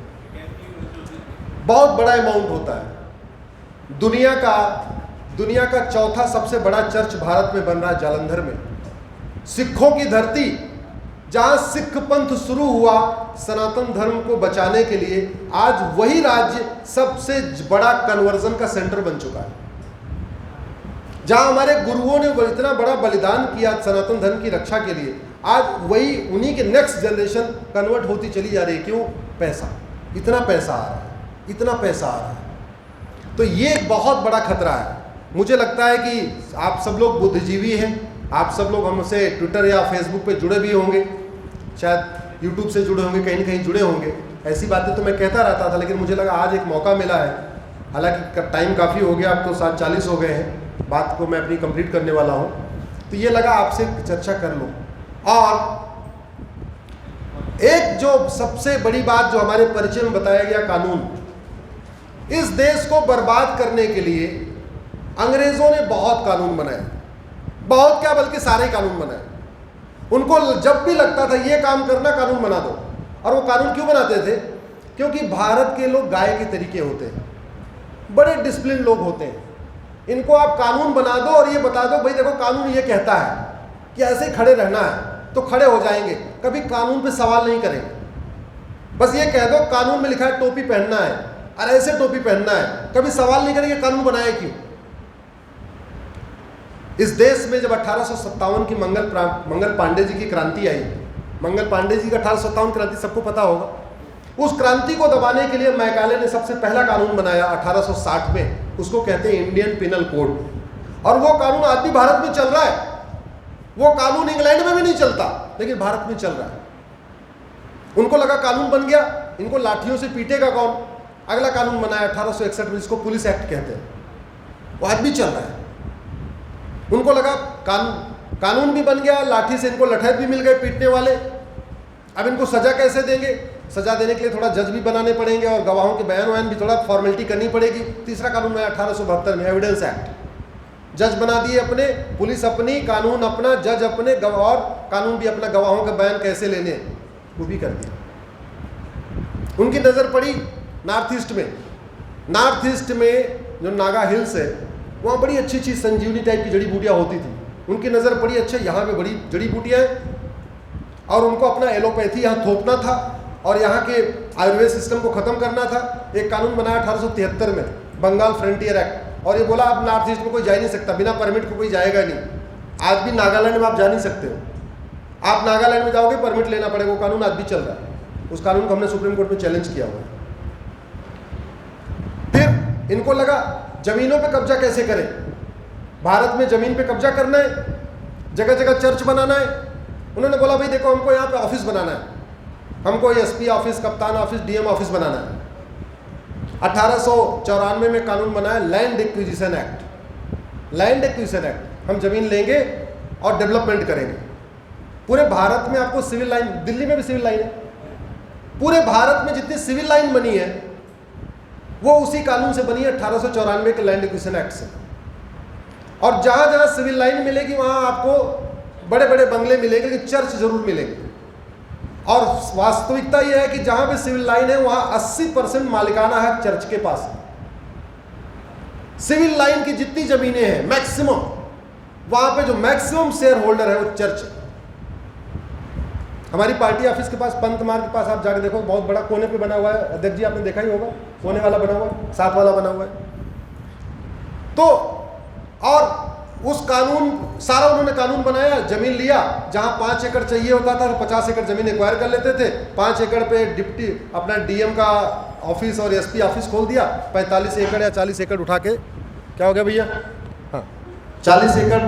बहुत बड़ा अमाउंट होता है। दुनिया का चौथा सबसे बड़ा चर्च भारत में बन रहा है, जालंधर में। सिखों की धरती, जहां सिख पंथ शुरू हुआ सनातन धर्म को बचाने के लिए, आज वही राज्य सबसे बड़ा कन्वर्जन का सेंटर बन चुका है। जहां हमारे गुरुओं ने इतना बड़ा बलिदान किया सनातन धर्म की रक्षा के लिए, आज वही उन्हीं के नेक्स्ट जनरेशन कन्वर्ट होती चली जा रही है। क्यों? पैसा, इतना पैसा आ रहा है, इतना पैसा आ रहा है। तो ये एक बहुत बड़ा खतरा है। मुझे लगता है कि आप सब लोग बुद्धिजीवी हैं, आप सब लोग हमसे ट्विटर या फेसबुक पे जुड़े भी होंगे, शायद यूट्यूब से जुड़े होंगे, कहीं न कहीं जुड़े होंगे। ऐसी बातें तो मैं कहता रहता था, लेकिन मुझे लगा आज एक मौका मिला है। हालांकि टाइम काफ़ी हो गया, अब तो 7:40 हो गए हैं, बात को मैं अपनी कंप्लीट करने वाला हूँ, तो ये लगा आपसे चर्चा कर लूँ। और एक जो सबसे बड़ी बात जो हमारे परिचय में बताया गया कानून, इस देश को बर्बाद करने के लिए अंग्रेजों ने बहुत कानून बनाए, बहुत क्या बल्कि सारे कानून बनाए। उनको जब भी लगता था ये काम करना, कानून बना दो। और वो कानून क्यों बनाते थे? क्योंकि भारत के लोग गाय के तरीके होते हैं, बड़े डिसिप्लिन लोग होते हैं। इनको आप कानून बना दो और ये बता दो भाई देखो कानून ये कहता है कि ऐसे खड़े रहना है, तो खड़े हो जाएंगे, कभी कानून पे सवाल नहीं करेंगे। बस ये कह दो कानून में लिखा है टोपी पहनना है और ऐसे टोपी पहनना है, कभी सवाल नहीं करेंगे कानून बनाया क्यों। इस देश में जब 1857 की मंगल पांडे जी की क्रांति आई, मंगल पांडे जी का 1857 क्रांति सबको पता होगा, उस क्रांति को दबाने के लिए मैकाले ने सबसे पहला कानून बनाया 1860 में, उसको कहते हैं इंडियन पिनल कोड। और वो कानून आज भी भारत में चल रहा है। वो कानून इंग्लैंड में भी नहीं चलता, लेकिन भारत में चल रहा है। उनको लगा कानून बन गया, इनको लाठियों से पीटेगा कौन, अगला कानून बनाया 1861 में, जिसको पुलिस एक्ट कहते हैं, वो आज भी चल रहा है। उनको लगा कानून भी बन गया, लाठी से इनको लठैत भी मिल गए पीटने वाले, अब इनको सजा कैसे देंगे। सजा देने के लिए थोड़ा जज भी बनाने पड़ेंगे और गवाहों के बयान भी थोड़ा फॉर्मेलिटी करनी पड़ेगी। तीसरा कानून बनाया 1872 में, एविडेंस एक्ट। जज बना दिए अपने, पुलिस अपनी, कानून अपना, जज अपने, और कानून भी अपना, गवाहों के बयान कैसे लेने वो भी कर दिया। उनकी नज़र पड़ी नॉर्थ ईस्ट में। नॉर्थ ईस्ट में जो नागा हिल्स है, वहाँ बड़ी अच्छी अच्छी संजीवनी टाइप की जड़ी बूटियाँ होती थी। उनकी नज़र पड़ी अच्छा यहाँ पे बड़ी जड़ी बूटियाँ हैं, और उनको अपना एलोपैथी यहाँ थोपना था और यहाँ के आयुर्वेद सिस्टम को ख़त्म करना था। एक कानून बनाया 1873 में, बंगाल फ्रंटियर एक्ट, और ये बोला अब नॉर्थ ईस्ट में कोई जा ही नहीं सकता, बिना परमिट को कोई जाएगा नहीं। आज भी नागालैंड में आप जा नहीं सकते हो, आप नागालैंड में जाओगे परमिट लेना पड़ेगा। वो कानून आज भी चल रहा है, उस कानून को हमने सुप्रीम कोर्ट में चैलेंज किया हुआ है। फिर इनको लगा जमीनों पे कब्जा कैसे करें, भारत में जमीन पे कब्जा करना है, जगह जगह चर्च बनाना है। उन्होंने बोला भाई देखो हमको यहाँ पे ऑफिस बनाना है, हमको एसपी ऑफिस, कप्तान ऑफिस, डीएम ऑफिस बनाना है। 1894 में कानून बनाया land acquisition act. Land acquisition act, हम जमीन लेंगे और डेवलपमेंट करेंगे। पूरे भारत में आपको सिविल लाइन, दिल्ली में भी सिविल लाइन है, पूरे भारत में जितनी सिविल लाइन बनी है वो उसी कानून से बनी है, 1894 के लैंड एक्विजिशन एक्ट से। और जहाँ जहाँ सिविल लाइन मिलेगी वहाँ आपको बड़े बड़े बंगले मिलेंगे लेकिन चर्च जरूर मिलेंगे। और वास्तविकता यह है कि जहां पे सिविल लाइन है वहां 80% मालिकाना हक चर्च के पास है। सिविल लाइन की जितनी जमीनें हैं मैक्सिमम, वहां पे जो मैक्सिमम शेयर होल्डर है वो चर्च है। हमारी पार्टी ऑफिस के पास, पंत मार्ग के पास आप जाके देखो, बहुत बड़ा कोने पे बना हुआ है। अध्यक्ष जी आपने देखा ही होगा, कोने वाला बना हुआ है, साथ वाला बना हुआ है। तो और उस कानून, सारा उन्होंने कानून बनाया, जमीन लिया, जहां 5 एकड़ चाहिए होता था तो 50 एकड़ जमीन एक्वायर कर लेते थे। 5 एकड़ पे डिप्टी अपना डीएम का ऑफिस और एसपी ऑफिस खोल दिया। 45 एकड़ या 40 एकड़ उठा के, क्या हो गया भैया, हाँ 40 एकड़,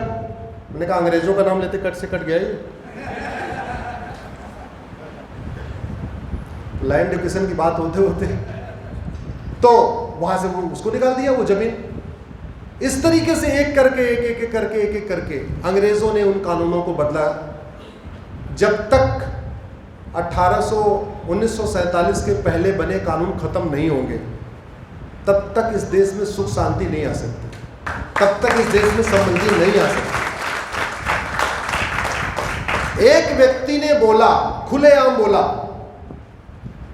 मैंने कहा अंग्रेजों का नाम लेते कट से कट गया ये। लैंड डिविजन की बात होते होते तो वहां से वो उसको निकाल दिया वो जमीन। इस तरीके से एक एक करके अंग्रेजों ने उन कानूनों को बदला। जब तक 1947 के पहले बने कानून खत्म नहीं होंगे तब तक इस देश में सुख शांति नहीं आ सकती, तब तक इस देश में समृद्धि नहीं आ सकती। एक व्यक्ति ने बोला, खुलेआम बोला,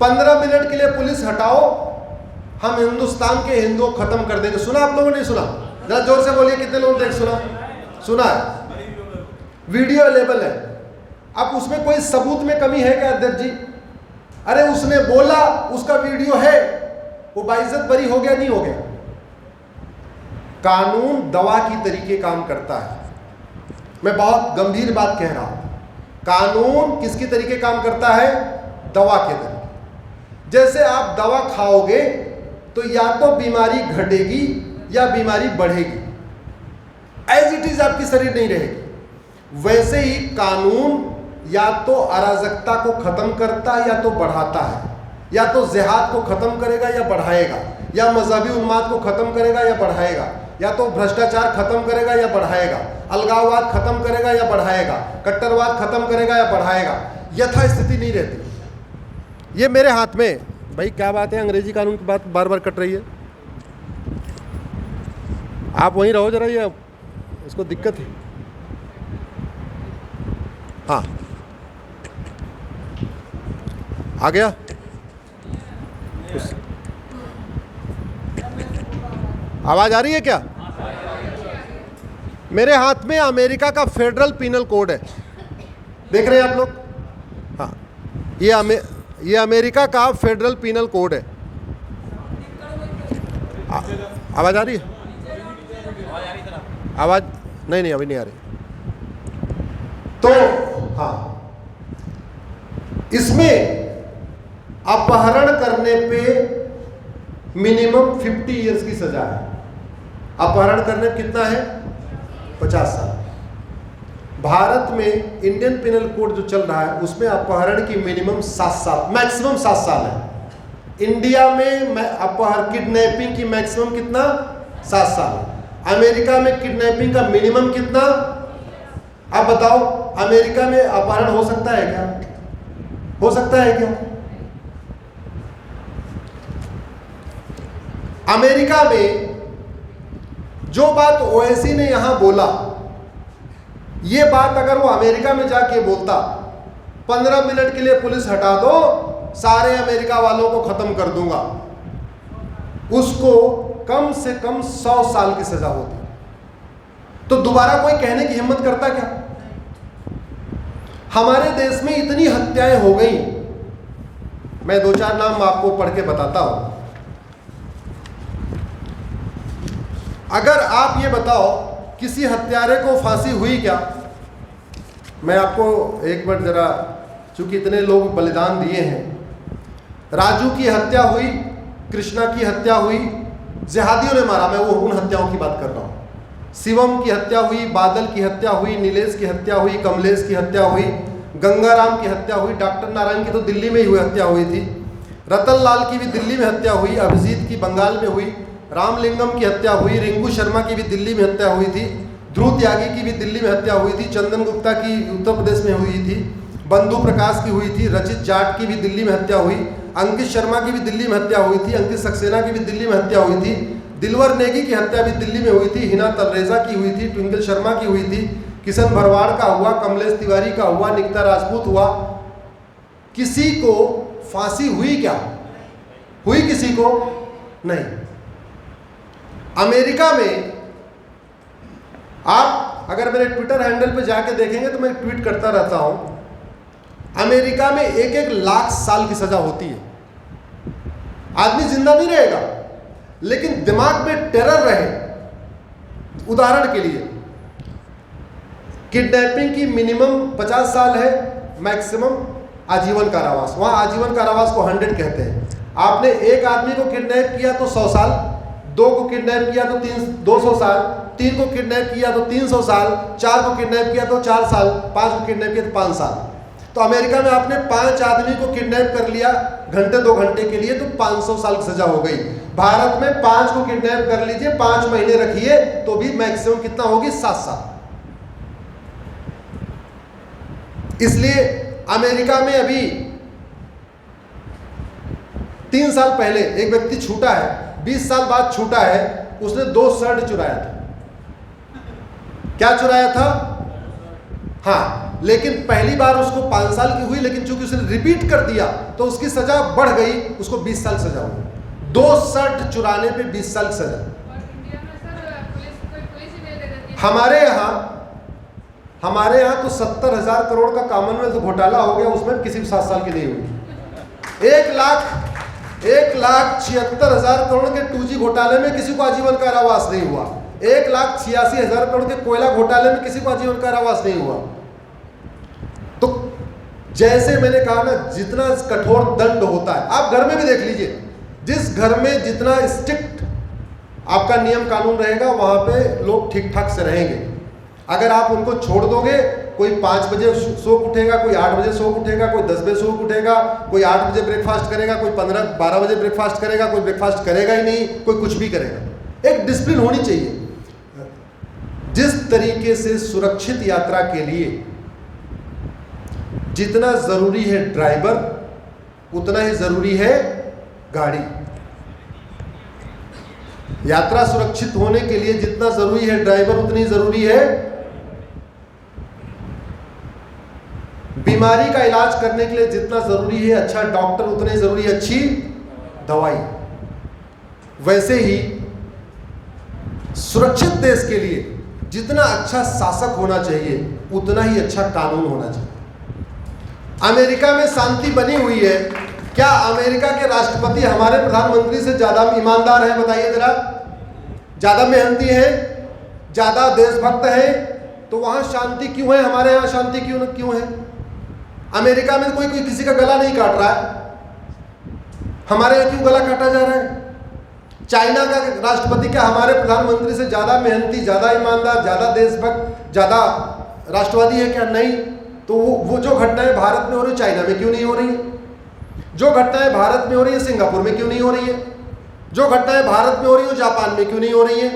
15 मिनट के लिए पुलिस हटाओ, हम हिंदुस्तान के हिंदुओं को खत्म कर देंगे। सुना आप लोगों ने? सुना? जरा जोर से बोलिए, कितने लोग देख सुना? सुना है, वीडियो अवेलेबल है। अब उसमें कोई सबूत में कमी है क्या अध्यक्ष जी? अरे उसने बोला, उसका वीडियो है, वो बाइज्जत बरी हो गया, नहीं हो गया? कानून दवा की तरीके काम करता है। मैं बहुत गंभीर बात कह रहा हूं। कानून किसकी तरीके काम करता है? दवा के तरीके। जैसे आप दवा खाओगे तो या तो बीमारी घटेगी या बीमारी बढ़ेगी, एज इट इज आपकी शरीर नहीं रहेगी। वैसे ही कानून या तो अराजकता को खत्म करता है या तो बढ़ाता है, या तो जिहाद को खत्म करेगा या बढ़ाएगा, या मजहबी उन्माद को खत्म करेगा या बढ़ाएगा, या तो भ्रष्टाचार खत्म करेगा या बढ़ाएगा, अलगाववाद खत्म करेगा या बढ़ाएगा, कट्टरवाद खत्म करेगा या बढ़ाएगा। यथास्थिति नहीं रहती। ये मेरे हाथ में। भाई क्या बात है, अंग्रेजी कानून की बात बार बार कट रही है। आप वहीं रहो जरा, ये इसको दिक्कत है। हाँ आ गया। आवाज आ रही है क्या? मेरे हाथ में अमेरिका का फेडरल पीनल कोड है, देख रहे हैं आप लोग? हाँ, ये अमेरिका का फेडरल पीनल कोड है। आवाज आ रही है? आवाज नहीं, अभी नहीं आ रही। तो हाँ, इसमें अपहरण करने पे मिनिमम 50 इयर्स की सजा है। अपहरण करने कितना है? 50 साल। भारत में इंडियन पिनल कोड जो चल रहा है उसमें अपहरण की मिनिमम 7 साल, मैक्सिमम 7 साल है। इंडिया में किडनैपिंग की मैक्सिमम कितना? 7 साल। अमेरिका में किडनैपिंग का मिनिमम कितना? आप बताओ, अमेरिका में अपहरण हो सकता है क्या? हो सकता है क्या? अमेरिका में जो बात ओवैसी ने यहां बोला, ये बात अगर वो अमेरिका में जाके बोलता, 15 मिनट के लिए पुलिस हटा दो, सारे अमेरिका वालों को खत्म कर दूंगा, उसको कम से कम 100 साल की सजा होती। तो दोबारा कोई कहने की हिम्मत करता क्या? हमारे देश में इतनी हत्याएं हो गई, मैं 2-4 नाम आपको पढ़ के बताता हूं। अगर आप ये बताओ किसी हत्यारे को फांसी हुई क्या? मैं आपको एक बार जरा, चूंकि इतने लोग बलिदान दिए हैं, राजू की हत्या हुई, कृष्णा की हत्या हुई, जिहादियों ने मारा, मैं वो उन हत्याओं की बात कर रहा हूँ। शिवम की हत्या हुई, बादल की हत्या हुई, नीलेश की हत्या हुई, कमलेश की हत्या हुई, गंगाराम की हत्या हुई, डॉक्टर नारायण की तो दिल्ली में ही हुई हत्या हुई थी, रतन लाल की भी दिल्ली में हत्या हुई, अभिजीत की बंगाल में हुई, रामलिंगम की हत्या हुई, रिंकू शर्मा की भी दिल्ली में हत्या हुई थी, ध्रुव त्यागी की भी दिल्ली में हत्या हुई थी, चंदन गुप्ता की उत्तर प्रदेश में हुई थी, बंधु प्रकाश की हुई थी, रचित जाट की भी दिल्ली में हत्या हुई, अंकित शर्मा की भी दिल्ली में हत्या हुई थी, अंकित सक्सेना की भी दिल्ली में हत्या हुई थी, दिलवर नेगी की हत्या भी दिल्ली में हुई थी, हिना तलरेजा की हुई थी, ट्विंकल शर्मा की हुई थी, किशन भरवाड़ का हुआ, कमलेश तिवारी का हुआ, निकिता राजपूत हुआ, किसी को फांसी हुई क्या? हुई किसी को? नहीं। अमेरिका में आप अगर मेरे ट्विटर हैंडल पे जाके देखेंगे तो मैं ट्वीट करता रहता हूं, अमेरिका में 1-1 लाख साल की सजा होती है। आदमी जिंदा नहीं रहेगा, लेकिन दिमाग में टेरर रहे। उदाहरण के लिए किडनैपिंग की मिनिमम 50 साल है, मैक्सिमम आजीवन कारावास। वहां आजीवन कारावास को 100 कहते हैं। आपने एक आदमी को किडनैप किया तो 100 साल, 2 को किडनैप किया तो 200 साल, 3 को किडनैप किया तो 300 साल, 4 को किडनैप किया तो 4 साल, 5 को किडनैप किया तो 5 साल। तो अमेरिका में आपने 5 आदमी को किडनैप कर लिया घंटे 2 घंटे के लिए तो 500 साल की सजा हो गई। भारत में 5 को किडनैप कर लीजिए, 5 महीने रखिए तो भी मैक्सिमम कितना होगी? 7 साल। इसलिए अमेरिका में अभी 3 साल पहले एक व्यक्ति छूटा है, 20 साल बाद छूटा है, उसने 2 शर्ट चुराया था। क्या चुराया था? हाँ, लेकिन पहली बार उसको 5 साल की हुई, लेकिन चूंकि उसने रिपीट कर दिया तो उसकी सजा बढ़ गई, उसको 20 साल सजा हुई। 2 शर्ट चुराने पे 20 साल सजा। हमारे यहाँ तो 70,000 करोड़ का कॉमनवेल्थ घोटाला हो गया, उसमें किसी को 7 साल की नहीं हुई। 1,76,000 करोड़ के 2G घोटाले में किसी को आजीवन कारावास नहीं हुआ। 1,86,000 करोड़ के कोयला घोटाले में किसी को आजीवन कारावास नहीं हुआ। तो जैसे मैंने कहा ना, जितना कठोर दंड होता है, आप घर में भी देख लीजिए, जिस घर में जितना स्ट्रिक्ट आपका नियम कानून रहेगा वहां पे लोग ठीक ठाक से रहेंगे। अगर आप उनको छोड़ दोगे, कोई 5 बजे सो उठेगा, कोई 8 बजे सो उठेगा, कोई 10 बजे सो उठेगा, कोई 8 बजे ब्रेकफास्ट करेगा, कोई 15-12 बजे ब्रेकफास्ट करेगा, कोई ब्रेकफास्ट करेगा ही नहीं, कोई कुछ भी करेगा। एक डिसिप्लिन होनी चाहिए। जिस तरीके से सुरक्षित यात्रा के लिए जितना जरूरी है ड्राइवर, उतना ही जरूरी है गाड़ी। यात्रा सुरक्षित होने के लिए जितना जरूरी है ड्राइवर, उतनी जरूरी है बीमारी का इलाज करने के लिए जितना जरूरी है अच्छा डॉक्टर, उतने जरूरी है अच्छी दवाई। वैसे ही सुरक्षित देश के लिए जितना अच्छा शासक होना चाहिए, उतना ही अच्छा कानून होना चाहिए। अमेरिका में शांति बनी हुई है। क्या अमेरिका के राष्ट्रपति हमारे प्रधानमंत्री से ज्यादा ईमानदार है? बताइए जरा। ज्यादा मेहनती है, ज्यादा देशभक्त है, तो वहां शांति क्यों है? हमारे यहाँ शांति क्यों है? अमेरिका में कोई किसी का गला नहीं काट रहा है, हमारे यहाँ क्यों गला काटा जा रहा है? चाइना का राष्ट्रपति क्या हमारे प्रधानमंत्री से ज्यादा मेहनती, ज्यादा ईमानदार, ज्यादा देशभक्त, ज्यादा राष्ट्रवादी है क्या? नहीं। तो वो जो घटनाएं भारत में हो रही, चाइना में क्यों नहीं हो रही है? जो घटनाएं भारत में हो रही है, सिंगापुर में क्यों नहीं हो रही है? जो घटनाएं भारत में हो रही है, जापान में क्यों नहीं हो रही है?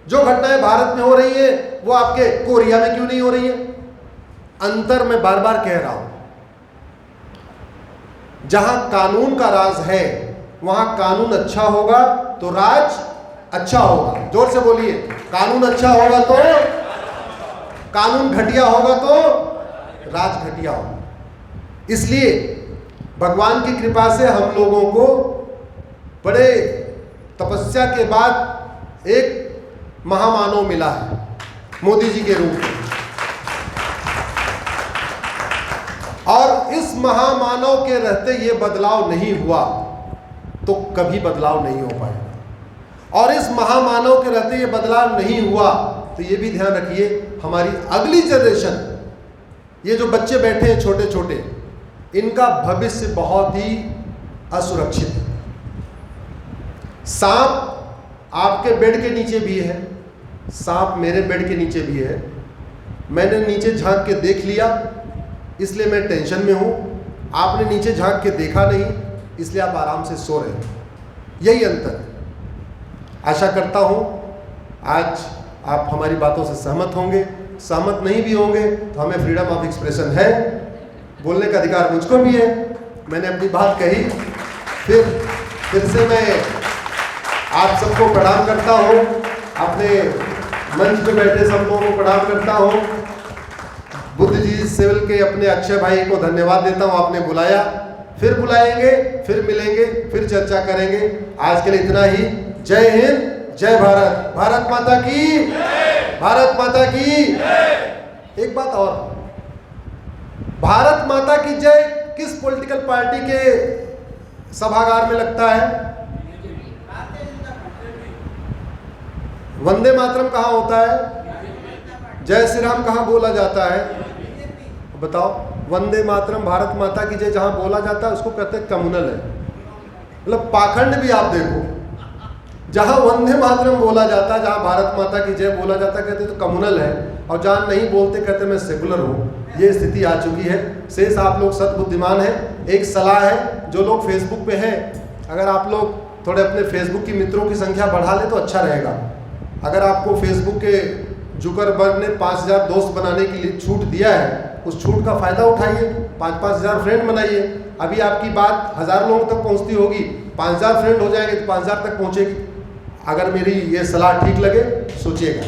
जो घटनाएं भारत में हो रही है, वो आपके कोरिया में क्यों नहीं हो रही है? अंतर मैं बार बार कह रहा हूं, जहां कानून का राज है, वहां कानून अच्छा होगा तो राज अच्छा होगा। जोर से बोलिए, कानून अच्छा होगा तो, कानून घटिया होगा तो राज घटिया होगा। इसलिए भगवान की कृपा से हम लोगों को बड़े तपस्या के बाद एक महामानव मिला है, मोदी जी के रूप में। और इस महामानव के रहते ये बदलाव नहीं हुआ तो कभी बदलाव नहीं हो पाएगा। और इस महामानव के रहते ये बदलाव नहीं हुआ तो ये भी ध्यान रखिए, हमारी अगली जनरेशन, ये जो बच्चे बैठे हैं छोटे छोटे, इनका भविष्य बहुत ही असुरक्षित है। सांप आपके बेड के नीचे भी है, सांप मेरे बेड के नीचे भी है। मैंने नीचे झांक के देख लिया इसलिए मैं टेंशन में हूं, आपने नीचे झांक के देखा नहीं इसलिए आप आराम से सो रहे हैं। यही अंतर है। आशा करता हूं आज आप हमारी बातों से सहमत होंगे। सहमत नहीं भी होंगे तो हमें फ्रीडम ऑफ एक्सप्रेशन है, बोलने का अधिकार मुझको भी है। मैंने अपनी बात कही, फिर से मैं आप सबको प्रणाम करता हूँ, अपने मंच पे बैठे सब लोगों को प्रणाम करता हूँ। सिविल के अपने अक्षय भाई को धन्यवाद देता हूँ, आपने बुलाया, फिर बुलाएंगे, फिर मिलेंगे, फिर चर्चा करेंगे। आज के लिए इतना ही। जय हिंद, जय भारत, भारत माता की, भारत माता की। एक बात और, भारत माता की जय किस पॉलिटिकल पार्टी के सभागार में लगता है? वंदे मातरम कहाँ होता है? जय श्री राम कहाँ बोला जाता है? बताओ। वंदे मातरम, भारत माता की जय जहाँ बोला जाता है उसको कहते हैं कम्युनल है। मतलब पाखंड भी आप देखो, जहाँ वंदे मातरम बोला जाता है, जहाँ भारत माता की जय बोला जाता है, कहते तो कम्युनल है, और जहाँ नहीं बोलते कहते मैं सेकुलर हूँ। ये स्थिति आ चुकी है। शेष आप लोग सद्बुद्धिमान हैं। एक सलाह है, जो लोग फेसबुक पे हैं, अगर आप लोग थोड़े अपने फेसबुक की मित्रों की संख्या बढ़ा ले तो अच्छा रहेगा। अगर आपको फेसबुक के जुकरबर्ग ने 5000 दोस्त बनाने के लिए छूट दिया है, उस छूट का फ़ायदा उठाइए, 5-5 हज़ार फ्रेंड बनाइए। अभी आपकी बात 1000 लोगों तक पहुंचती होगी, 5000 फ्रेंड हो जाएंगे तो 5000 तक पहुंचेगी। अगर मेरी ये सलाह ठीक लगे, सोचिएगा।